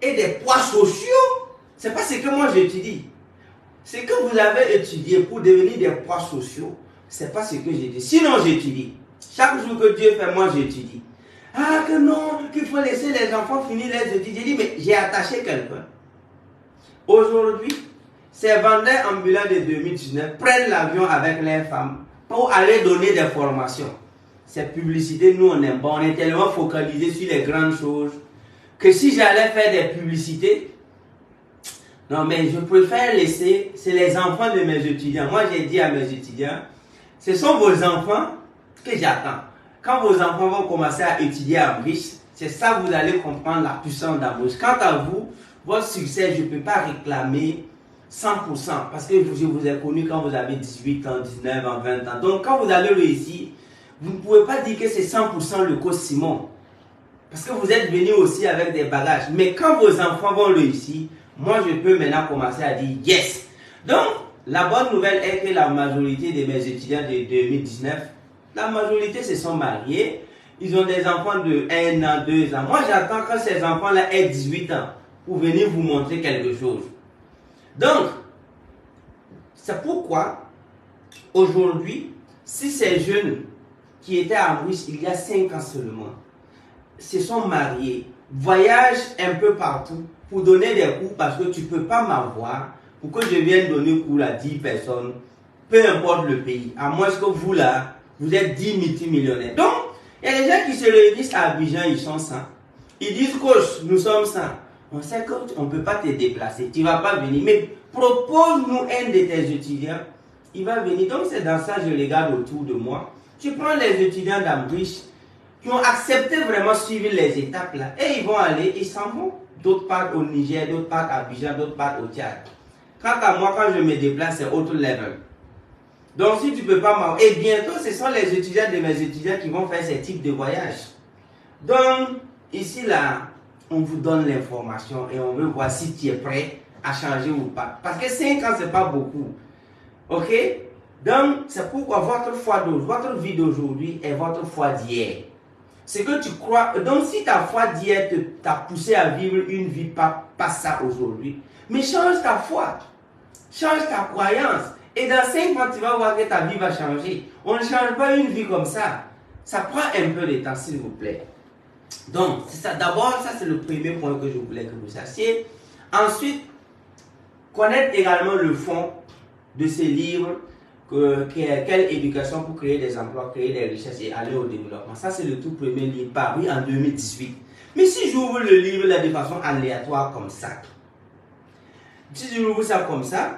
des poids sociaux. C'est pas ce que moi j'étudie. Ce que vous avez étudié pour devenir des poids sociaux, c'est pas ce que j'ai dit. Sinon j'étudie. Chaque jour que Dieu fait, moi j'étudie. Ah que non, qu'il faut laisser les enfants finir les études. J'ai dit mais j'ai attaché quelqu'un. Aujourd'hui, ces vendeurs ambulants de 2019 prennent l'avion avec leurs femmes pour aller donner des formations. Ces publicités, nous on aime pas. On est tellement focalisé sur les grandes choses que si j'allais faire des publicités, non mais je préfère laisser, c'est les enfants de mes étudiants. Moi j'ai dit à mes étudiants, ce sont vos enfants que j'attends. Quand vos enfants vont commencer à étudier à Amris, c'est ça vous allez comprendre la puissance d'Amris. Quant à vous, votre succès, je ne peux pas réclamer 100% parce que je vous ai connu quand vous avez 18 ans, 19 ans, 20 ans. Donc quand vous allez réussir, vous ne pouvez pas dire que c'est 100% le coach Simon. Parce que vous êtes venu aussi avec des bagages. Mais quand vos enfants vont réussir, moi je peux maintenant commencer à dire yes. Donc, la bonne nouvelle est que la majorité de mes étudiants de 2019, la majorité se sont mariés. Ils ont des enfants de 1 an, 2 ans. Moi j'attends que ces enfants-là aient 18 ans pour venir vous montrer quelque chose. Donc, c'est pourquoi aujourd'hui, si ces jeunes qui étaient à Maurice il y a 5 ans seulement, se sont mariés, voyagent un peu partout pour donner des cours parce que tu ne peux pas m'avoir pour que je vienne donner cours à 10 personnes, peu importe le pays, à moins que vous là, vous êtes 10 multimillionnaires. Donc, il y a des gens qui se réunissent à Abidjan, ils sont 100. Ils disent, coach, nous sommes 100. On sait qu'on ne peut pas te déplacer, tu ne vas pas venir, mais propose-nous un de tes étudiants, il va venir. Donc, c'est dans ça que je regarde autour de moi. Tu prends les étudiants d'Ambridge qui ont accepté vraiment suivre les étapes là, et ils vont aller, ils s'en vont. D'autres partent au Niger, d'autres partent à Abidjan, d'autres partent au Tchad. Quant à moi, quand je me déplace, c'est autre level. Donc, si tu ne peux pas m'avoir, et bientôt, ce sont les étudiants de mes étudiants qui vont faire ces types de voyages. Donc, ici, là, on vous donne l'information et on veut voir si tu es prêt à changer ou pas. Parce que 5 ans, ce n'est pas beaucoup. Ok? Donc, c'est pourquoi votre vie d'aujourd'hui est votre foi d'hier. C'est que tu crois. Donc, si ta foi d'hier t'a poussé à vivre une vie pas ça aujourd'hui, mais change ta foi. Change ta croyance. Et dans 5 ans, tu vas voir que ta vie va changer. On ne change pas une vie comme ça. Ça prend un peu de temps, s'il vous plaît. Donc, c'est ça. D'abord, ça c'est le premier point que je voulais que vous sachiez. Ensuite, connaître également le fond de ces livres. Quelle éducation pour créer des emplois, créer des richesses et aller au développement. Ça, c'est le tout premier livre paru en 2018. Mais si j'ouvre le livre là de façon aléatoire comme ça, si j'ouvre ça comme ça,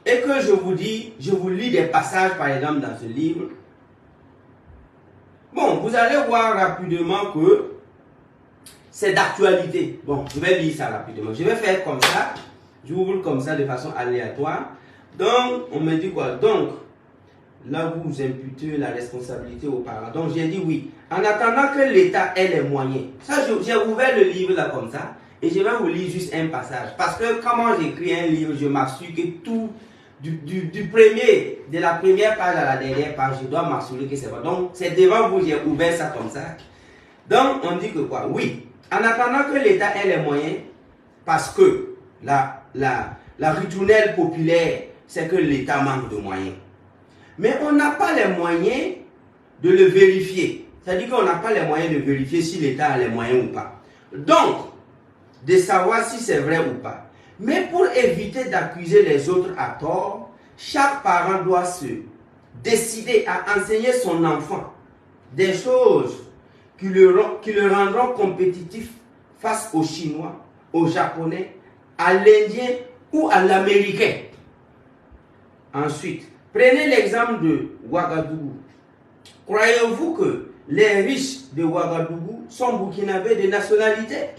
et que je vous lis des passages par exemple dans ce livre, bon, vous allez voir rapidement que c'est d'actualité. Bon, je vais lire ça rapidement. Je vais faire comme ça, j'ouvre comme ça de façon aléatoire. Donc, on me dit quoi? Donc, là, vous imputez la responsabilité aux parents. Donc, j'ai dit oui. En attendant que l'État ait les moyens. Ça, j'ai ouvert le livre là comme ça. Et je vais vous lire juste un passage. Parce que quand moi j'écris un livre, je m'assure que tout, de la première page à la dernière page, je dois m'assurer que c'est vrai. Donc, c'est devant vous, j'ai ouvert ça comme ça. Donc, on dit que quoi? Oui. En attendant que l'État ait les moyens, parce que la ritournelle populaire, c'est que l'État manque de moyens. Mais on n'a pas les moyens de le vérifier. C'est-à-dire qu'on n'a pas les moyens de vérifier si l'État a les moyens ou pas. Donc, de savoir si c'est vrai ou pas. Mais pour éviter d'accuser les autres à tort, chaque parent doit se décider à enseigner son enfant des choses qui le rendront compétitif face aux Chinois, aux Japonais, à l'Indien ou à l'Américain. Ensuite, prenez l'exemple de Ouagadougou. Croyez-vous que les riches de Ouagadougou sont burkinabés de nationalité?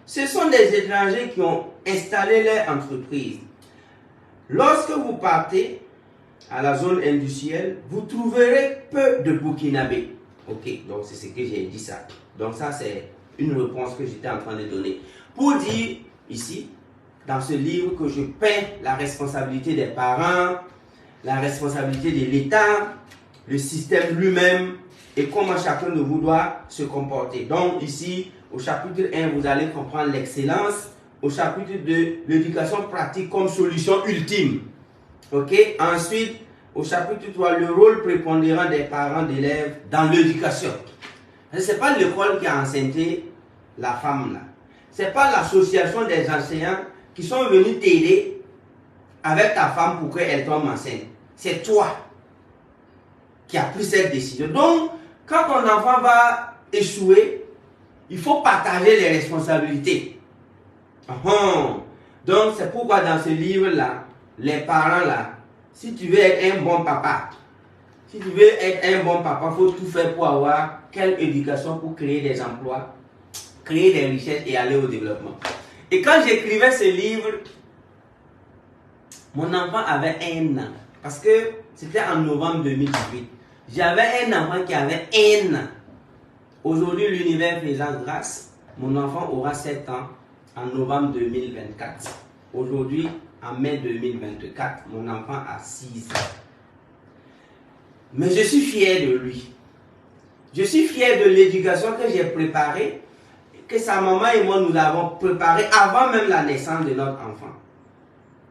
Ce sont des étrangers qui ont installé leur entreprise. Lorsque vous partez à la zone industrielle, vous trouverez peu de burkinabés. Ok, donc c'est ce que j'ai dit ça. Donc ça c'est une réponse que j'étais en train de donner. Pour dire ici, dans ce livre, que je peins la responsabilité des parents, la responsabilité de l'État, le système lui-même et comment chacun de vous doit se comporter. Donc ici, au chapitre 1, vous allez comprendre l'excellence. Au chapitre 2, l'éducation pratique comme solution ultime. Ok? Ensuite, au chapitre 3, le rôle prépondérant des parents d'élèves dans l'éducation. Ce n'est pas l'école qui a enceinté la femme là. Ce n'est pas l'association des enseignants qui sont venus t'aider avec ta femme pour qu'elle tombe enceinte. C'est toi qui as pris cette décision. Donc, quand ton enfant va échouer, il faut partager les responsabilités. Donc, c'est pourquoi dans ce livre-là, les parents là, si tu veux être un bon papa, il faut tout faire pour avoir quelle éducation pour créer des emplois, créer des richesses et aller au développement. Et quand j'écrivais ce livre, mon enfant avait 1 an. Parce que c'était en novembre 2018. J'avais un enfant qui avait 1 an. Aujourd'hui, l'univers faisant grâce, mon enfant aura 7 ans en novembre 2024. Aujourd'hui, en mai 2024, mon enfant a 6 ans. Mais je suis fier de lui. Je suis fier de l'éducation que j'ai préparée, que sa maman et moi nous avons préparée avant même la naissance de notre enfant.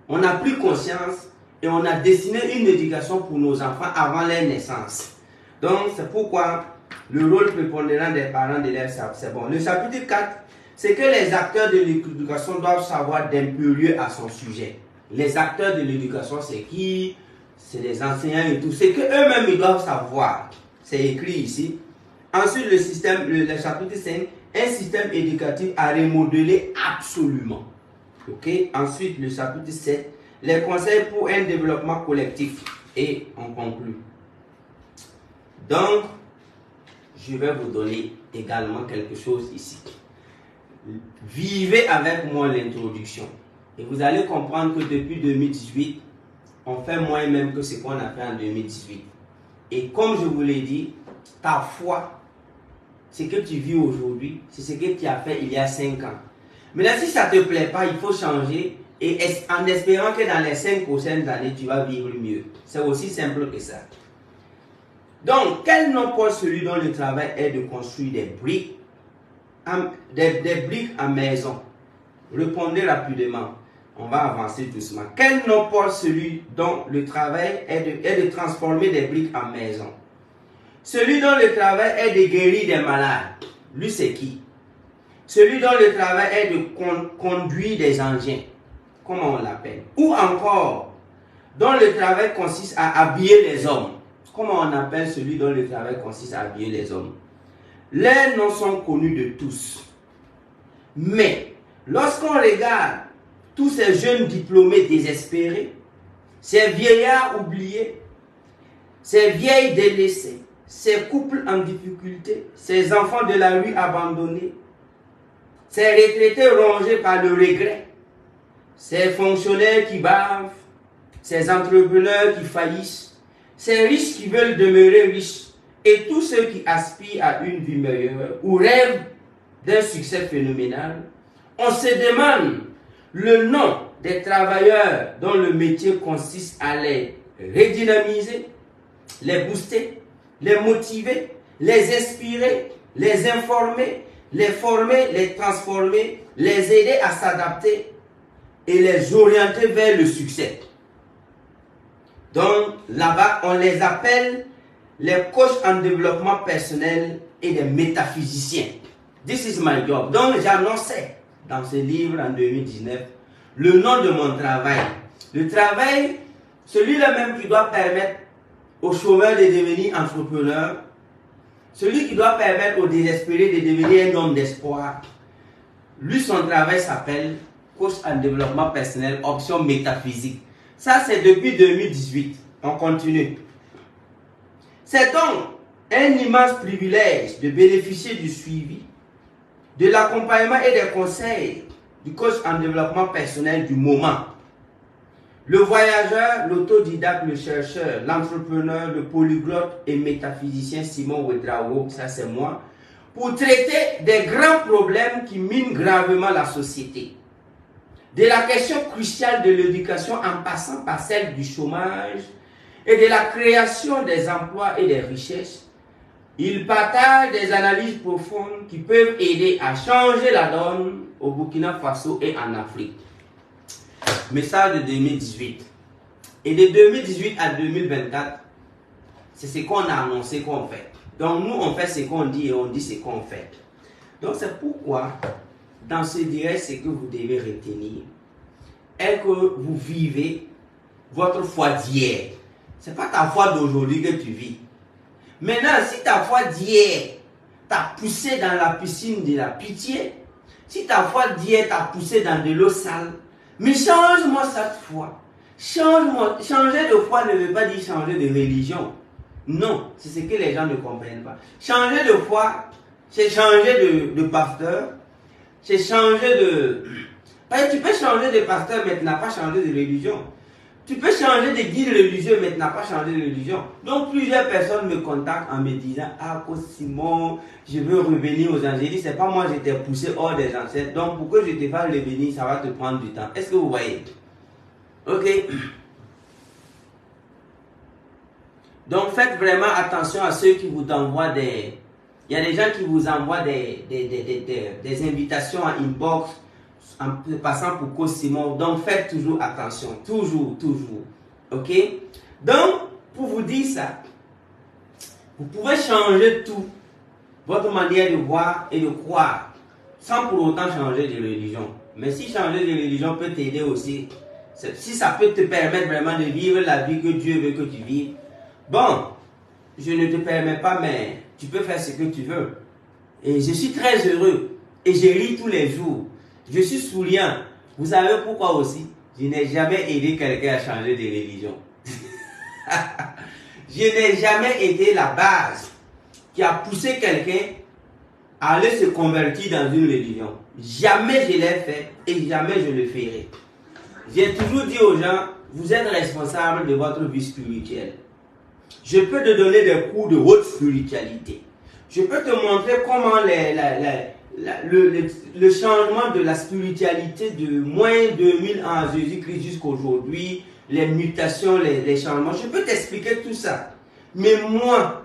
On a pris conscience et on a dessiné une éducation pour nos enfants avant leur naissance. Donc c'est pourquoi le rôle prépondérant des parents d'élèves, c'est bon. Le chapitre 4, c'est que les acteurs de l'éducation doivent savoir d'impérieux à son sujet. Les acteurs de l'éducation, c'est qui? C'est les enseignants et tout. C'est qu'eux-mêmes, ils doivent savoir. C'est écrit ici. Ensuite, le chapitre 5, un système éducatif à remodeler absolument. Ok? Ensuite, le chapitre 7, les conseils pour un développement collectif. Et on conclut. Donc, je vais vous donner également quelque chose ici. Vivez avec moi l'introduction. Et vous allez comprendre que depuis 2018, on fait moins même que ce qu'on a fait en 2018. Et comme je vous l'ai dit, ta foi, ce que tu vis aujourd'hui, c'est ce que tu as fait il y a 5 ans. Maintenant, si ça ne te plaît pas, il faut changer. Et en espérant que dans les 5 prochaines années, tu vas vivre mieux. C'est aussi simple que ça. Donc, quel nom porte celui dont le travail est de construire des briques en maison? Répondez rapidement. On va avancer doucement. Quel nom porte celui dont le travail est de transformer des briques en maison? Celui dont le travail est de guérir des malades. Lui, c'est qui? Celui dont le travail est de conduire des engins. Comment on l'appelle? Ou encore, dont le travail consiste à habiller les hommes. Comment on appelle celui dont le travail consiste à habiller les hommes? Les noms sont connus de tous. Mais, lorsqu'on regarde tous ces jeunes diplômés désespérés, ces vieillards oubliés, ces vieilles délaissées, ces couples en difficulté, ces enfants de la rue abandonnés, ces retraités rongés par le regret, ces fonctionnaires qui bavent, ces entrepreneurs qui faillissent, ces riches qui veulent demeurer riches, et tous ceux qui aspirent à une vie meilleure ou rêvent d'un succès phénoménal, on se demande le nom des travailleurs dont le métier consiste à les redynamiser, les booster, les motiver, les inspirer, les informer, les former, les transformer, les aider à s'adapter et les orienter vers le succès. Donc là-bas, on les appelle les coachs en développement personnel et des métaphysiciens. This is my job. Donc j'annonçais dans ce livre en 2019 le nom de mon travail. Le travail, celui-là même qui doit permettre aux chômeurs de devenir entrepreneurs, celui qui doit permettre aux désespérés de devenir un homme d'espoir. Lui, son travail s'appelle coach en développement personnel, option métaphysique. Ça, c'est depuis 2018. On continue. C'est donc un immense privilège de bénéficier du suivi, de l'accompagnement et des conseils du coach en développement personnel du moment. Le voyageur, l'autodidacte, le chercheur, l'entrepreneur, le polyglotte et métaphysicien Simon Ouedraogo, ça c'est moi, pour traiter des grands problèmes qui minent gravement la société. De la question cruciale de l'éducation en passant par celle du chômage et de la création des emplois et des richesses, il partage des analyses profondes qui peuvent aider à changer la donne au Burkina Faso et en Afrique. Message de 2018. Et de 2018 à 2024, c'est ce qu'on a annoncé qu'on fait. Donc nous, on fait ce qu'on dit et on dit ce qu'on fait. Donc c'est pourquoi, dans ce direct, ce que vous devez retenir est que vous vivez votre foi d'hier. Ce n'est pas ta foi d'aujourd'hui que tu vis. Maintenant, si ta foi d'hier t'a poussé dans la piscine de la pitié, si ta foi d'hier t'a poussé dans de l'eau sale, mais change-moi cette foi. Change-moi. Changer de foi ne veut pas dire changer de religion. Non, c'est ce que les gens ne comprennent pas. Changer de foi, c'est changer de pasteur, c'est changer de... Tu peux changer de pasteur, mais tu n'as pas changé de religion. Tu peux changer de guide religieux, mais tu n'as pas changé de religion. Donc plusieurs personnes me contactent en me disant, ah, Simon, je veux revenir aux angéliques. C'est pas moi, j'étais poussé hors des ancêtres. Donc pour que je te fasse revenir, ça va te prendre du temps. Est-ce que vous voyez? Ok. Donc faites vraiment attention à ceux qui vous envoient des... Il y a des gens qui vous envoient des invitations en inbox en passant pour Cosimo. Donc faites toujours attention. Toujours. Ok? Donc, pour vous dire ça, vous pouvez changer tout. Votre manière de voir et de croire. Sans pour autant changer de religion. Mais si changer de religion peut t'aider aussi. Si ça peut te permettre vraiment de vivre la vie que Dieu veut que tu vives. Bon, je ne te permets pas, mais tu peux faire ce que tu veux. Et je suis très heureux. Et je ris tous les jours. Je suis souriant. Vous savez pourquoi aussi? Je n'ai jamais aidé quelqu'un à changer de religion. Je n'ai jamais été la base qui a poussé quelqu'un à aller se convertir dans une religion. Jamais je l'ai fait et jamais je le ferai. J'ai toujours dit aux gens, vous êtes responsable de votre vie spirituelle. Je peux te donner des cours de haute spiritualité. Je peux te montrer comment le changement de la spiritualité de moins de 2000 ans à Jésus-Christ jusqu'à aujourd'hui, les mutations, les changements. Je peux t'expliquer tout ça. Mais moi,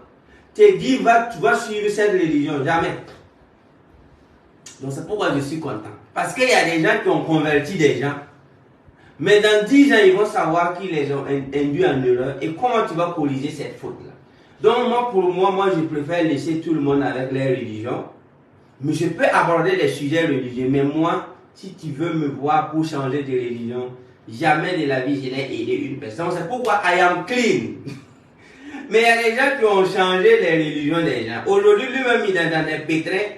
te dire, tu vas suivre cette religion, jamais. Donc c'est pourquoi je suis content. Parce qu'il y a des gens qui ont converti des gens. Mais dans 10 ans, ils vont savoir qu'ils les ont induits en erreur et comment tu vas corriger cette faute-là. Donc pour moi, je préfère laisser tout le monde avec les religions. Mais je peux aborder les sujets religieux. Mais moi, si tu veux me voir pour changer de religion, jamais de la vie je n'ai aidé une personne. C'est pourquoi I am clean. Mais il y a des gens qui ont changé les religions des gens. Aujourd'hui, lui-même, il est dans des pétrins.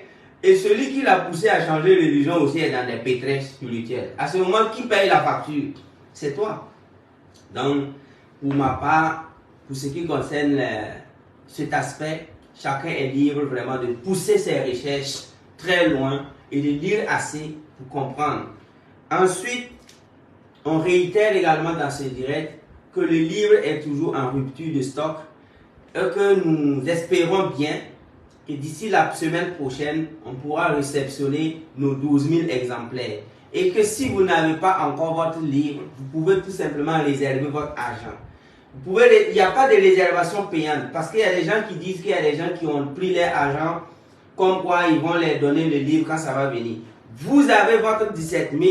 Et celui qui l'a poussé à changer de religion aussi est dans des pétrins spirituels. À ce moment, qui paye la facture? C'est toi. Donc, pour ma part, pour ce qui concerne cet aspect, chacun est libre vraiment de pousser ses recherches très loin et de lire assez pour comprendre. Ensuite, on réitère également dans ce direct que le livre est toujours en rupture de stock et que nous espérons bien que d'ici la semaine prochaine, on pourra réceptionner nos 12 000 exemplaires. Et que si vous n'avez pas encore votre livre, vous pouvez tout simplement réserver votre argent. Il n'y a pas de réservation payante parce qu'il y a des gens qui disent qu'il y a des gens qui ont pris leur argent comme quoi ils vont leur donner le livre quand ça va venir. Vous avez votre 17 000,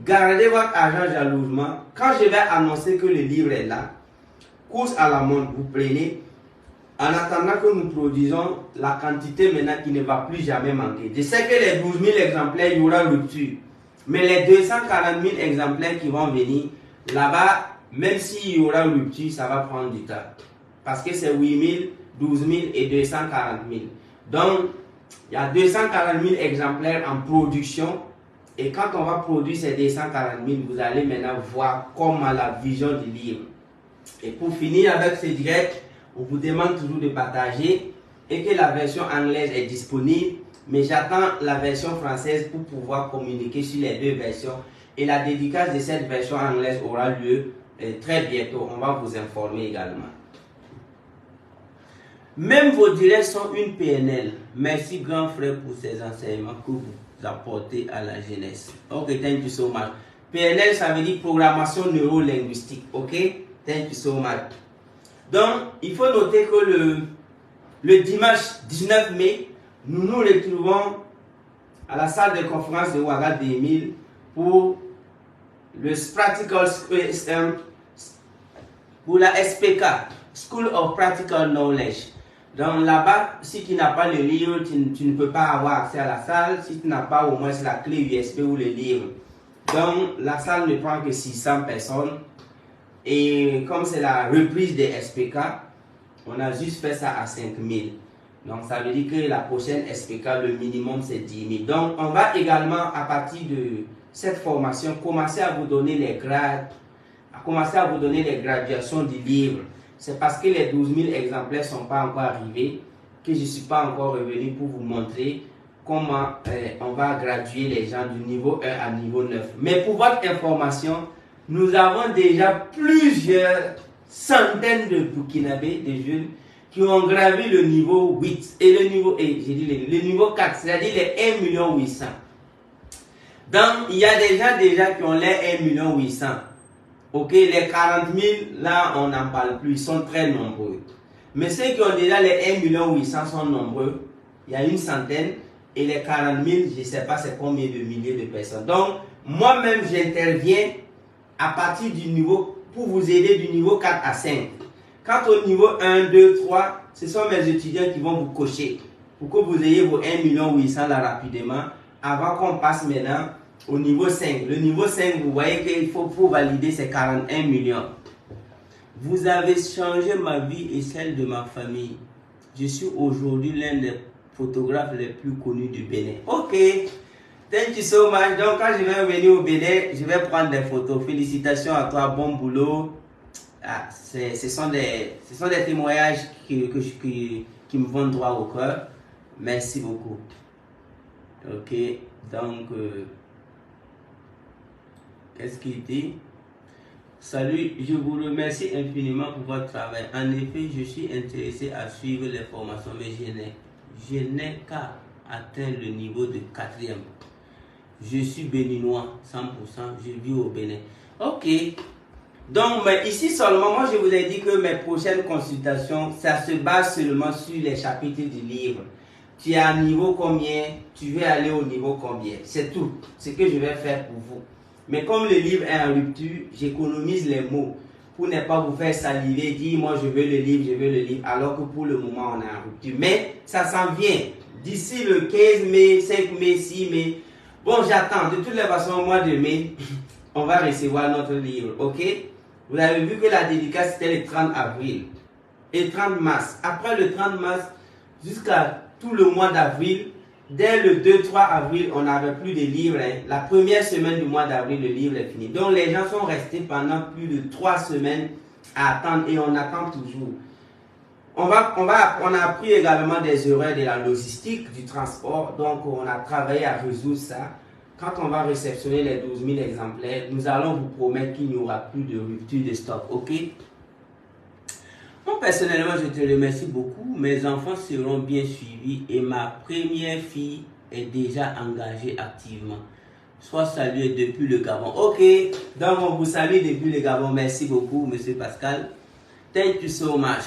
gardez votre argent jalousement. Quand je vais annoncer que le livre est là, course à la montre, vous prenez. En attendant que nous produisons la quantité maintenant qui ne va plus jamais manquer. Je sais que les 12 000 exemplaires, il y aura rupture. Mais les 240 000 exemplaires qui vont venir, là-bas, même s'il y aura rupture, ça va prendre du temps. Parce que c'est 8 000, 12 000 et 240 000. Donc, il y a 240 000 exemplaires en production. Et quand on va produire ces 240 000, vous allez maintenant voir comment la vision du livre. Et pour finir avec ce direct, on vous demande toujours de partager et que la version anglaise est disponible. Mais j'attends la version française pour pouvoir communiquer sur les deux versions. Et la dédicace de cette version anglaise aura lieu très bientôt. On va vous informer également. Même vos directs sont une PNL. Merci grand frère pour ces enseignements que vous apportez à la jeunesse. Ok, thank you so much. PNL, ça veut dire programmation neurolinguistique. Ok, thank you so much. Donc, il faut noter que le dimanche 19 mai, nous nous retrouvons à la salle de conférence de Ouaga 2000 pour le Practical pour la SPK, School of Practical Knowledge. Donc là-bas, si tu n'as pas le livre, tu ne peux pas avoir accès à la salle. Si tu n'as pas au moins la clé USB ou le livre. Donc la salle ne prend que 600 personnes. Et comme c'est la reprise des SPK, on a juste fait ça à 5000. Donc ça veut dire que la prochaine SPK, le minimum c'est 10 000. Donc on va également à partir de cette formation commencer à vous donner les grades, à commencer à vous donner les graduations du livre. C'est parce que les 12 000 exemplaires ne sont pas encore arrivés que je ne suis pas encore revenu pour vous montrer comment on va graduer les gens du niveau 1 à niveau 9. Mais pour votre information, nous avons déjà plusieurs centaines de Burkinabés, de jeunes, qui ont gravi le niveau 8 et le niveau, le niveau 4, c'est-à-dire les 1 800 000. Donc, il y a déjà qui ont les 1 800 000. Ok, les 40 000, là, on n'en parle plus, ils sont très nombreux. Mais ceux qui ont déjà les 1 800 000 sont nombreux. Il y a une centaine. Et les 40 000, je ne sais pas c'est combien de milliers de personnes. Donc, moi-même, j'interviens à partir du niveau, pour vous aider du niveau 4 à 5. Quant au niveau 1, 2, 3, ce sont mes étudiants qui vont vous cocher pour que vous ayez vos 1 800 000 là rapidement, avant qu'on passe maintenant au niveau 5. Le niveau 5, vous voyez qu'il faut pour valider ces 41 millions. Vous avez changé ma vie et celle de ma famille. Je suis aujourd'hui l'un des photographes les plus connus du Bénin. Ok, thank you so much. Donc quand je vais venir au Bénin, je vais prendre des photos. Félicitations à toi, bon boulot. Ah, ce sont des témoignages qui me vont droit au cœur. Merci beaucoup. Ok, donc qu'est-ce qu'il dit? Salut, je vous remercie infiniment pour votre travail. En effet, je suis intéressé à suivre les formations, mais je n'ai qu'à atteindre le niveau de 4e. Je suis béninois, 100%, je vis au Bénin. Ok. Donc, mais ici seulement, moi je vous ai dit que mes prochaines consultations, ça se base seulement sur les chapitres du livre. Tu es à niveau combien, tu veux aller au niveau combien. C'est tout ce que je vais faire pour vous. Mais comme le livre est en rupture, j'économise les mots pour ne pas vous faire saliver, dire moi je veux le livre, alors que pour le moment on est en rupture. Mais ça s'en vient. D'ici le 15 mai, 5 mai, 6 mai. Bon, j'attends. De toutes les façons, au mois de mai, on va recevoir notre livre. Ok? Vous avez vu que la dédicace c'était le 30 avril et 30 mars. Après le 30 mars, jusqu'à tout le mois d'avril, dès le 2-3 avril, on n'avait plus de livres. Hein. La première semaine du mois d'avril, le livre est fini. Donc les gens sont restés pendant plus de 3 semaines à attendre et on attend toujours. On a appris également des erreurs de la logistique, du transport. Donc on a travaillé à résoudre ça. Quand on va réceptionner les 12 000 exemplaires, nous allons vous promettre qu'il n'y aura plus de rupture de stock. Ok? Moi, personnellement, je te remercie beaucoup. Mes enfants seront bien suivis et ma première fille est déjà engagée activement. Sois salué depuis le Gabon. Ok, donc on vous salue depuis le Gabon. Merci beaucoup, Monsieur Pascal. Thank you so much.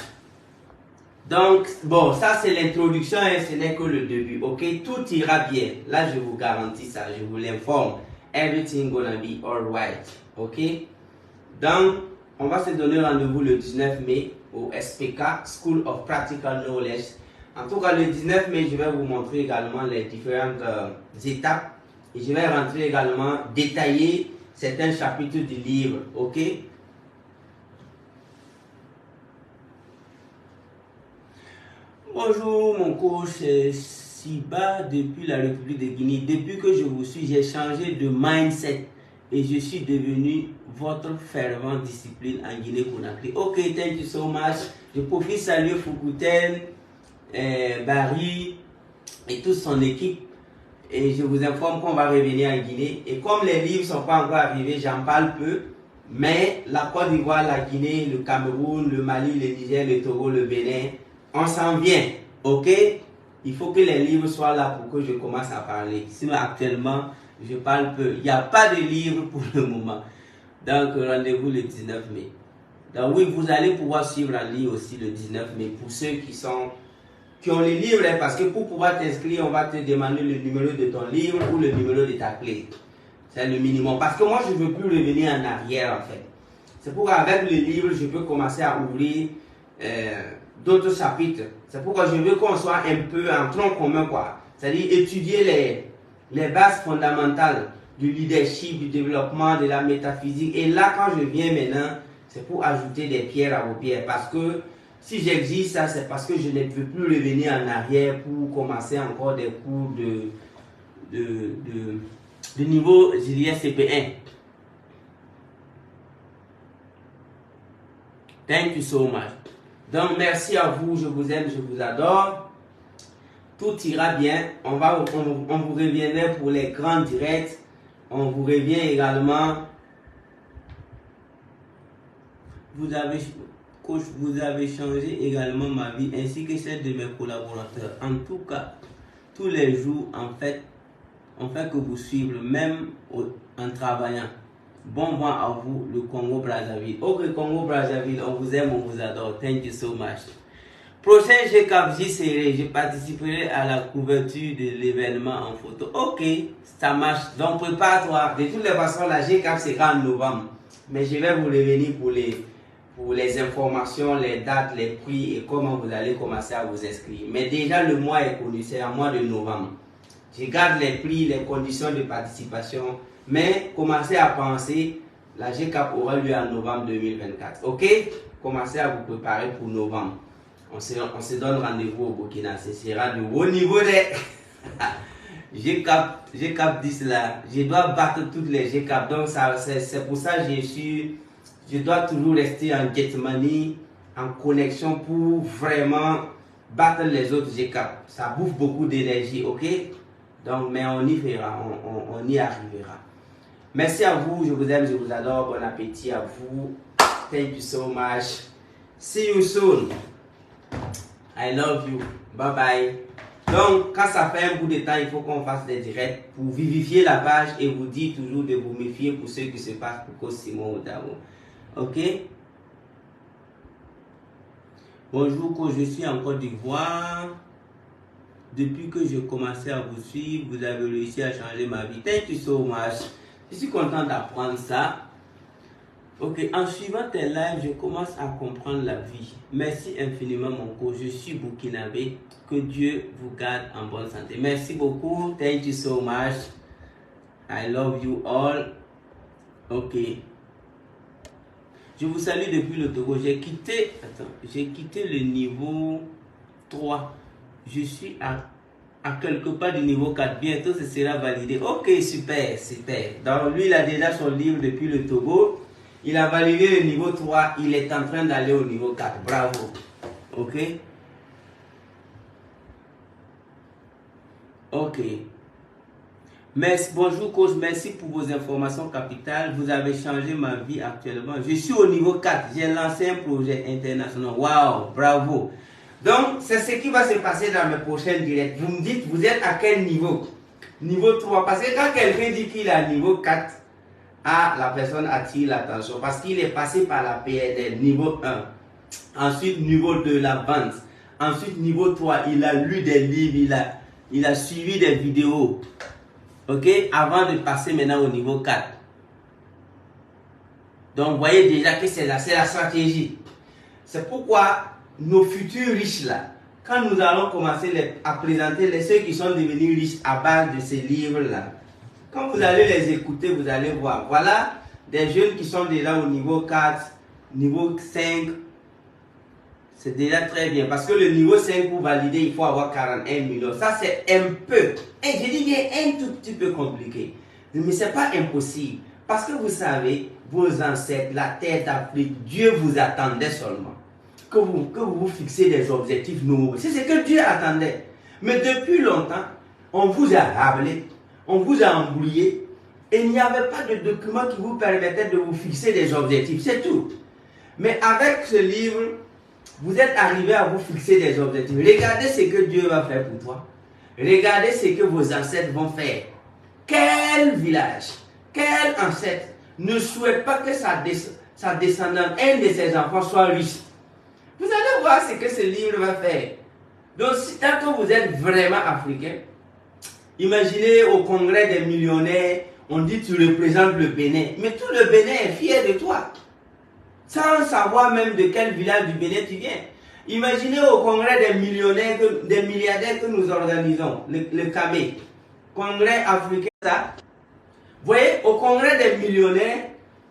Donc, bon, ça c'est l'introduction et ce n'est que le début. Ok, tout ira bien. Là, je vous garantis ça, je vous l'informe. Everything gonna be alright. Ok, donc, on va se donner rendez-vous le 19 mai au SPK, School of Practical Knowledge. En tout cas, le 19 mai, je vais vous montrer également les différentes étapes et je vais rentrer également détailler certains chapitres du livre. Ok? Bonjour, mon coach, c'est Siba depuis la République de Guinée. Depuis que je vous suis, j'ai changé de mindset et je suis devenu votre fervent discipline en Guinée-Conakry. Ok, thank you so much. Je profite saluer Foukouten, Barry et toute son équipe. Et je vous informe qu'on va revenir en Guinée. Et comme les livres ne sont pas encore arrivés, j'en parle peu. Mais la Côte d'Ivoire, la Guinée, le Cameroun, le Mali, le Niger, le Togo, le Bénin, on s'en vient. Ok? Il faut que les livres soient là pour que je commence à parler. Sinon, actuellement, je parle peu. Il n'y a pas de livre pour le moment. Donc, rendez-vous le 19 mai. Donc, oui, vous allez pouvoir suivre en ligne aussi le 19 mai pour ceux qui ont les livres. Hein, parce que pour pouvoir t'inscrire, on va te demander le numéro de ton livre ou le numéro de ta clé. C'est le minimum. Parce que moi, je ne veux plus revenir en arrière, en fait. C'est pourquoi, avec le livre, je peux commencer à ouvrir d'autres chapitres. C'est pourquoi je veux qu'on soit un peu en tronc commun, quoi. C'est-à-dire étudier les bases fondamentales du leadership, du développement, de la métaphysique. Et là, quand je viens maintenant, c'est pour ajouter des pierres à vos pierres. Parce que si j'existe ça, c'est parce que je ne veux plus revenir en arrière pour commencer encore des cours de niveau, je dirais, CP1. Thank you so much. Donc, merci à vous, je vous aime, je vous adore. Tout ira bien. On vous reviendra pour les grands directs. On vous revient également coach, vous avez changé également ma vie ainsi que celle de mes collaborateurs. En tout cas, tous les jours, en fait que vous suivre, même en travaillant. Bon vent à vous, le Congo Brazzaville. Ok, Congo Brazzaville, on vous aime, on vous adore. Thank you so much. Prochain GCAP, j'y serai. Je participerai à la couverture de l'événement en photo. Ok, ça marche. Donc prépare-toi. De toutes les façons, la GCAP sera en novembre. Mais je vais vous revenir pour les informations, les dates, les prix et comment vous allez commencer à vous inscrire. Mais déjà, le mois est connu, c'est en mois de novembre. Je garde les prix, les conditions de participation. Mais commencez à penser, la GCAP aura lieu en novembre 2024. Ok? Commencez à vous préparer pour novembre. On se donne rendez-vous au Burkina. Ce sera de haut niveau des GCAP 10 là. Je dois battre toutes les GCAP. Donc c'est pour ça que je dois toujours rester en Getmani, en connexion pour vraiment battre les autres GCAP. Ça bouffe beaucoup d'énergie, ok? Donc, mais on y fera, on y arrivera. Merci à vous, je vous aime, je vous adore. Bon appétit à vous. Thank you so much. See you soon. I love you. Bye bye. Donc, quand ça fait un bout de temps, il faut qu'on fasse des directs pour vivifier la page et vous dire toujours de vous méfier pour ce qui se passe pour Simon Odao. Ok? Bonjour, coach, je suis en Côte d'Ivoire. Depuis que j'ai commencé à vous suivre, vous avez réussi à changer ma vie. Thank you so much. Je suis content d'apprendre ça. Ok, en suivant tes lives, je commence à comprendre la vie. Merci infiniment, mon coach. Je suis burkinabé. Que Dieu vous garde en bonne santé. Merci beaucoup. Thank you so much. I love you all. Ok. Je vous salue depuis le Togo. J'ai quitté le niveau 3. Je suis à quelque part du niveau 4. Bientôt, ce sera validé. Ok, super, super. Donc, lui, il a déjà son livre depuis le Togo. Il a validé le niveau 3. Il est en train d'aller au niveau 4. Bravo. Ok. Ok. Merci, bonjour coach, merci pour vos informations capitales. Vous avez changé ma vie actuellement. Je suis au niveau 4. J'ai lancé un projet international. Waouh, bravo. Donc, c'est ce qui va se passer dans mes prochains directs. Vous me dites, vous êtes à quel niveau? Niveau 3. Parce que quand quelqu'un dit qu'il est à niveau 4, la personne attire l'attention. Parce qu'il est passé par la PNL, niveau 1. Ensuite, niveau 2, la vente. Ensuite, niveau 3, il a lu des livres, il a suivi des vidéos. Ok? Avant de passer maintenant au niveau 4. Donc, vous voyez déjà que c'est la stratégie. C'est pourquoi nos futurs riches là, quand nous allons commencer à présenter ceux qui sont devenus riches à base de ces livres là, quand vous allez les écouter, vous allez voir, voilà des jeunes qui sont déjà au niveau 4, niveau 5, c'est déjà très bien, parce que le niveau 5 pour valider, il faut avoir 41 millions, ça c'est un peu, et je dis bien un tout petit peu compliqué, mais c'est pas impossible, parce que vous savez, vos ancêtres, la terre d'Afrique, Dieu vous attendait seulement. Que vous fixez des objectifs nouveaux. C'est ce que Dieu attendait. Mais depuis longtemps, on vous a rappelé, on vous a embrouillé, et il n'y avait pas de document qui vous permettait de vous fixer des objectifs. C'est tout. Mais avec ce livre, vous êtes arrivé à vous fixer des objectifs. Regardez ce que Dieu va faire pour toi. Regardez ce que vos ancêtres vont faire. Quel village, quel ancêtre ne souhaite pas que sa descendante, un de ses enfants, soit riche? Vous allez voir ce que ce livre va faire. Donc, tant que vous êtes vraiment africain, imaginez au congrès des millionnaires, on dit tu représentes le Bénin. Mais tout le Bénin est fier de toi. Sans savoir même de quel village du Bénin tu viens. Imaginez au congrès des millionnaires, des milliardaires que nous organisons, le CAME, congrès africain. Ça. Vous voyez, au congrès des millionnaires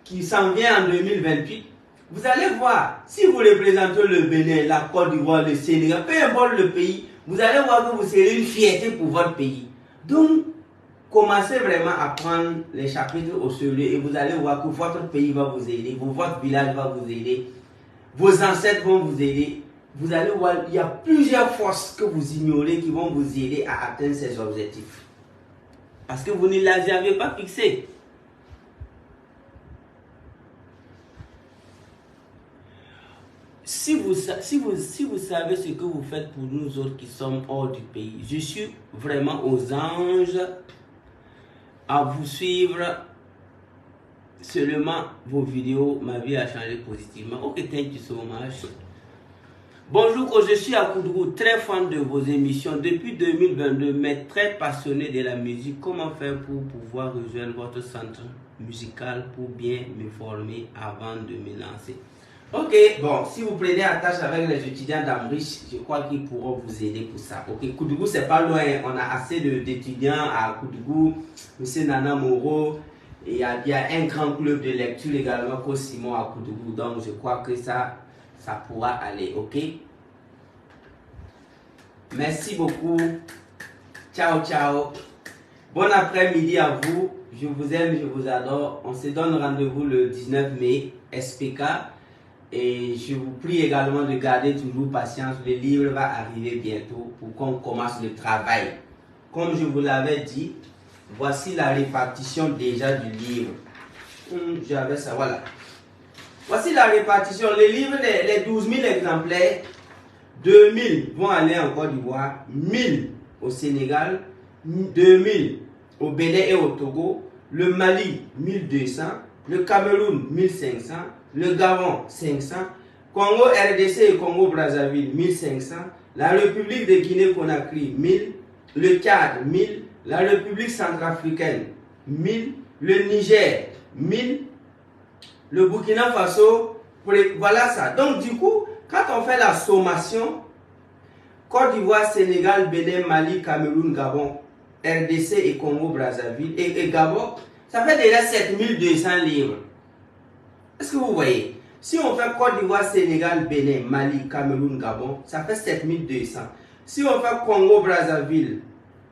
qui s'en vient en 2028, vous allez voir, si vous représentez le Bénin, la Côte d'Ivoire, le Sénégal, peu importe le pays, vous allez voir que vous serez une fierté pour votre pays. Donc, commencez vraiment à prendre les chapitres au sérieux et vous allez voir que votre pays va vous aider, votre village va vous aider, vos ancêtres vont vous aider. Vous allez voir, il y a plusieurs forces que vous ignorez qui vont vous aider à atteindre ces objectifs. Parce que vous ne les avez pas fixés. si vous savez ce que vous faites pour nous autres qui sommes hors du pays, je suis vraiment aux anges à vous suivre. Seulement vos vidéos, ma vie a changé positivement. Ok, thank you so much. Bonjour, je suis à Koudougou, très fan de vos émissions depuis 2022, mais très passionné de la musique. Comment faire pour pouvoir rejoindre votre centre musical pour bien me former avant de me lancer? Ok, bon, si vous prenez attache avec les étudiants d'Amrich, je crois qu'ils pourront vous aider pour ça. Ok, Koudougou, c'est pas loin, on a assez d'étudiants à Koudougou, M. Nana Moreau. Il y a un grand club de lecture également pour Simon à Koudougou, donc je crois que ça pourra aller, ok? Merci beaucoup. Ciao, ciao. Bon après-midi à vous. Je vous aime, je vous adore. On se donne rendez-vous le 19 mai, SPK. Et je vous prie également de garder toujours patience. Le livre va arriver bientôt pour qu'on commence le travail. Comme je vous l'avais dit, voici la répartition déjà du livre. J'avais ça, voilà. Voici la répartition. Le livre, les 12 000 exemplaires, 2000 vont aller en Côte d'Ivoire, 1000 au Sénégal, 2000 au Bénin et au Togo, le Mali 1200, le Cameroun 1500, le Gabon 500, Congo RDC et Congo Brazzaville 1500, la République de Guinée-Conakry 1000, le Tchad 1000, la République centrafricaine 1000, le Niger 1000, le Burkina Faso, voilà ça. Donc du coup, quand on fait la sommation, Côte d'Ivoire, Sénégal, Bénin, Mali, Cameroun, Gabon, RDC et Congo Brazzaville et Gabon, ça fait déjà 7200 livres. Est-ce que vous voyez? Si on fait Côte d'Ivoire, Sénégal, Bénin, Mali, Cameroun, Gabon, ça fait 7200. Si on fait Congo Brazzaville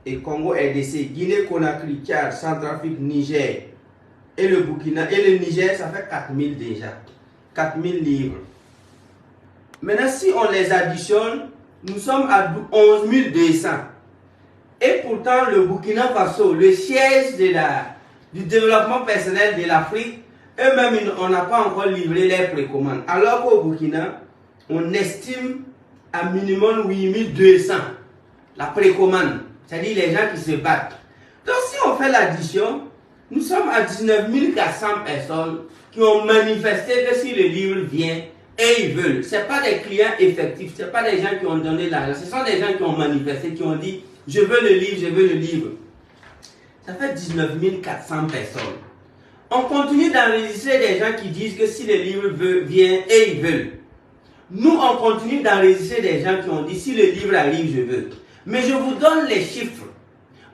et Congo RDC, Guinée, Conakry, Tchad, Centrafrique, Niger et le Burkina et le Niger, ça fait 4000 déjà. 4000 livres. Maintenant, si on les additionne, nous sommes à 11 200. Et pourtant, le Burkina Faso, le siège du développement personnel de l'Afrique, eux-mêmes, on n'a pas encore livré les précommandes. Alors qu'au Burkina, on estime à minimum 8200 la précommande. C'est-à-dire les gens qui se battent. Donc, si on fait l'addition, nous sommes à 19 400 personnes qui ont manifesté que si le livre vient, et ils veulent. Ce n'est pas des clients effectifs, ce n'est pas des gens qui ont donné l'argent, ce sont des gens qui ont manifesté, qui ont dit je veux le livre, je veux le livre. Ça fait 19 400 personnes. On continue d'enregistrer des gens qui disent que si le livre vient et ils veulent. Nous, on continue d'enregistrer des gens qui ont dit si le livre arrive, je veux. Mais je vous donne les chiffres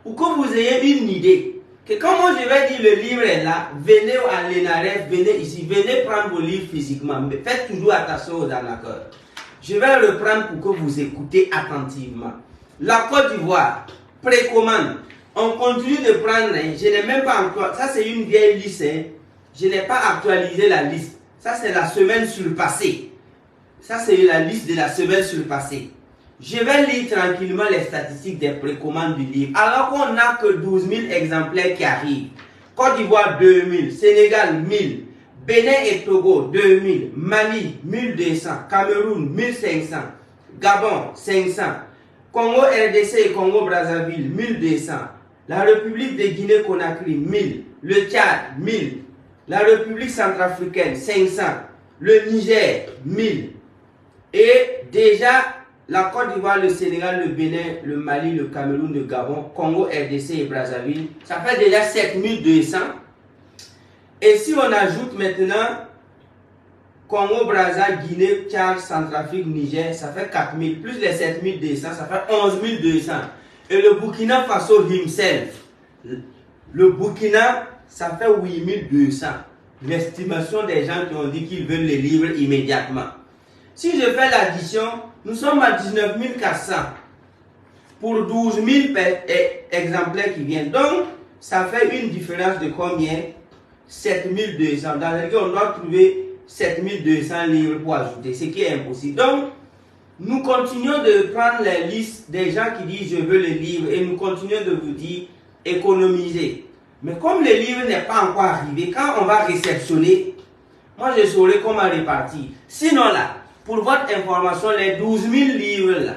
pour que vous ayez une idée. Que quand moi je vais dire le livre est là, venez à l'ENAREF, venez ici, venez prendre vos livres physiquement, mais faites toujours attention aux arnaqueurs. Je vais reprendre pour que vous écoutez attentivement. La Côte d'Ivoire, précommande, on continue de prendre, je n'ai même pas encore, ça c'est une vieille liste, je n'ai pas actualisé la liste, ça c'est la semaine surpassée, ça c'est la liste de la semaine surpassée. Je vais lire tranquillement les statistiques des précommandes du livre. Alors qu'on n'a que 12 000 exemplaires qui arrivent. Côte d'Ivoire 2000, Sénégal 1000, Bénin et Togo 2000, Mali 1200, Cameroun 1500, Gabon 500, Congo RDC et Congo Brazzaville 1200, la République de Guinée-Conakry 1000, le Tchad 1000, la République centrafricaine 500, le Niger 1000 et déjà la Côte d'Ivoire, le Sénégal, le Bénin, le Mali, le Cameroun, le Gabon, Congo, RDC et Brazzaville, ça fait déjà 7200. Et si on ajoute maintenant Congo, Brazza, Guinée, Tchad, Centrafrique, Niger, ça fait 4000. Plus les 7200, ça fait 11 200. Et le Burkina Faso himself, le Burkina, ça fait 8200. L'estimation des gens qui ont dit qu'ils veulent les livres immédiatement. Si je fais l'addition, nous sommes à 19 400 pour 12 000 exemplaires qui viennent. Donc, ça fait une différence de combien? 7200. Dans le cas, on doit trouver 7200 livres pour ajouter, ce qui est impossible. Donc, nous continuons de prendre les listes des gens qui disent je veux le livre et nous continuons de vous dire économiser. Mais comme le livre n'est pas encore arrivé, quand on va réceptionner, moi je saurai comment répartir. Sinon là, pour votre information, les 12 000 livres là,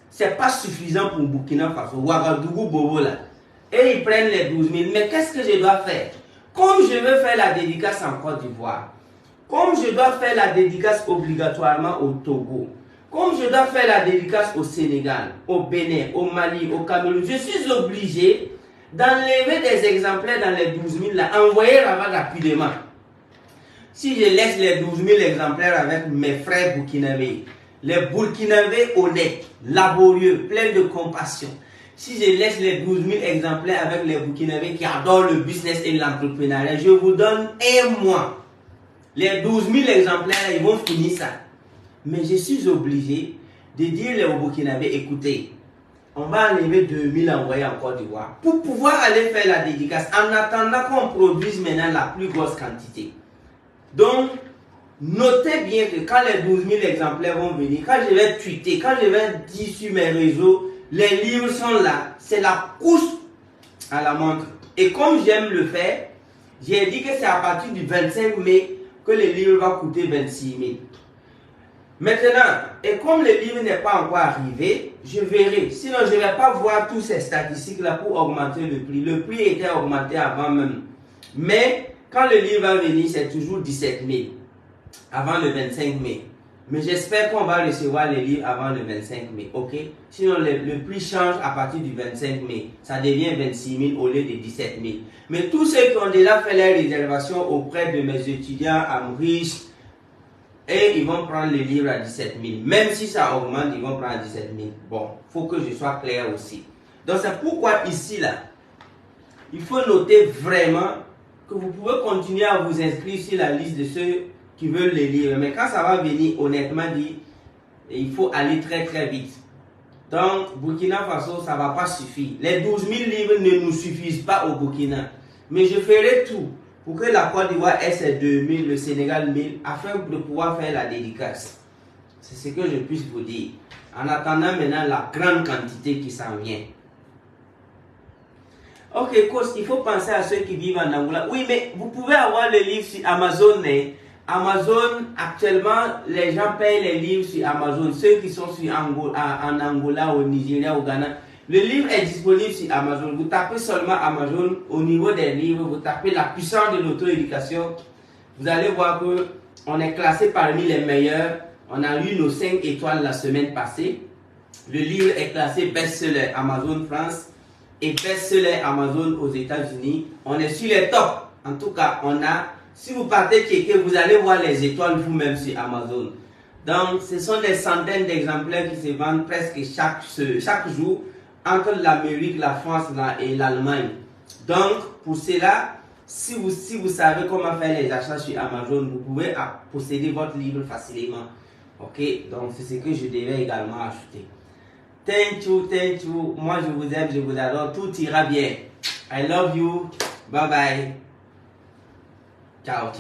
c'est pas suffisant pour Burkina Faso, Ouagadougou, Bobo là. Et ils prennent les 12 000. Mais qu'est-ce que je dois faire? Comme je veux faire la dédicace en Côte d'Ivoire, comme je dois faire la dédicace obligatoirement au Togo, comme je dois faire la dédicace au Sénégal, au Bénin, au Mali, au Cameroun, je suis obligé d'enlever des exemplaires dans les 12 000 là, envoyer là-bas rapidement. Si je laisse les 12 000 exemplaires avec mes frères burkinabés, les burkinabés honnêtes, laborieux, pleins de compassion, si je laisse les 12 000 exemplaires avec les burkinabés qui adorent le business et l'entrepreneuriat, je vous donne un mois. Les 12 000 exemplaires, ils vont finir ça. Mais je suis obligé de dire aux burkinabés, écoutez, on va enlever 2000 envoyés en Côte d'Ivoire pour pouvoir aller faire la dédicace en attendant qu'on produise maintenant la plus grosse quantité. Donc, notez bien que quand les 12 000 exemplaires vont venir, quand je vais tweeter, quand je vais dire sur mes réseaux, les livres sont là, c'est la course à la montre. Et comme j'aime le faire, j'ai dit que c'est à partir du 25 mai que le livre va coûter 26 000. Maintenant, et comme le livre n'est pas encore arrivé, je verrai. Sinon, je ne vais pas voir toutes ces statistiques-là pour augmenter le prix. Le prix était augmenté avant même. Mais, quand le livre va venir, c'est toujours 17 000. Avant le 25 mai. Mais j'espère qu'on va recevoir les livres avant le 25 mai. Ok? Sinon, le prix change à partir du 25 mai. Ça devient 26 000 au lieu de 17 000. Mais tous ceux qui ont déjà fait les réservations auprès de mes étudiants à Maurice, et ils vont prendre le livre à 17 000. Même si ça augmente, ils vont prendre à 17 000. Bon, il faut que je sois clair aussi. Donc, c'est pourquoi ici, là, il faut noter vraiment que vous pouvez continuer à vous inscrire sur la liste de ceux qui veulent les livres. Mais quand ça va venir, honnêtement dit, il faut aller très très vite. Donc, Burkina Faso, ça ne va pas suffire. Les 12 000 livres ne nous suffisent pas au Burkina. Mais je ferai tout pour que la Côte d'Ivoire ait ses 2000, le Sénégal 1000, afin de pouvoir faire la dédicace. C'est ce que je puisse vous dire. En attendant maintenant la grande quantité qui s'en vient. Ok, coach, il faut penser à ceux qui vivent en Angola. Oui, mais vous pouvez avoir les livres sur Amazon. Amazon, actuellement, les gens payent les livres sur Amazon. Ceux qui sont en Angola, au Nigeria, au Ghana. Le livre est disponible sur Amazon. Vous tapez seulement Amazon. Au niveau des livres, vous tapez la puissance de l'auto-éducation. Vous allez voir qu'on est classé parmi les meilleurs. On a eu nos 5 étoiles la semaine passée. Le livre est classé best-seller Amazon France et best-seller Amazon aux États-Unis. On est sur les tops. En tout cas, si vous partez checker, vous allez voir les étoiles vous-même sur Amazon. Donc, ce sont des centaines d'exemplaires qui se vendent presque chaque jour entre l'Amérique, la France et l'Allemagne. Donc, pour cela, si vous savez comment faire les achats sur Amazon, vous pouvez posséder votre livre facilement. Ok, donc c'est ce que je devais également ajouter. Thank you. Moi, je vous aime, je vous adore. Tout ira bien. I love you. Bye bye. Ciao.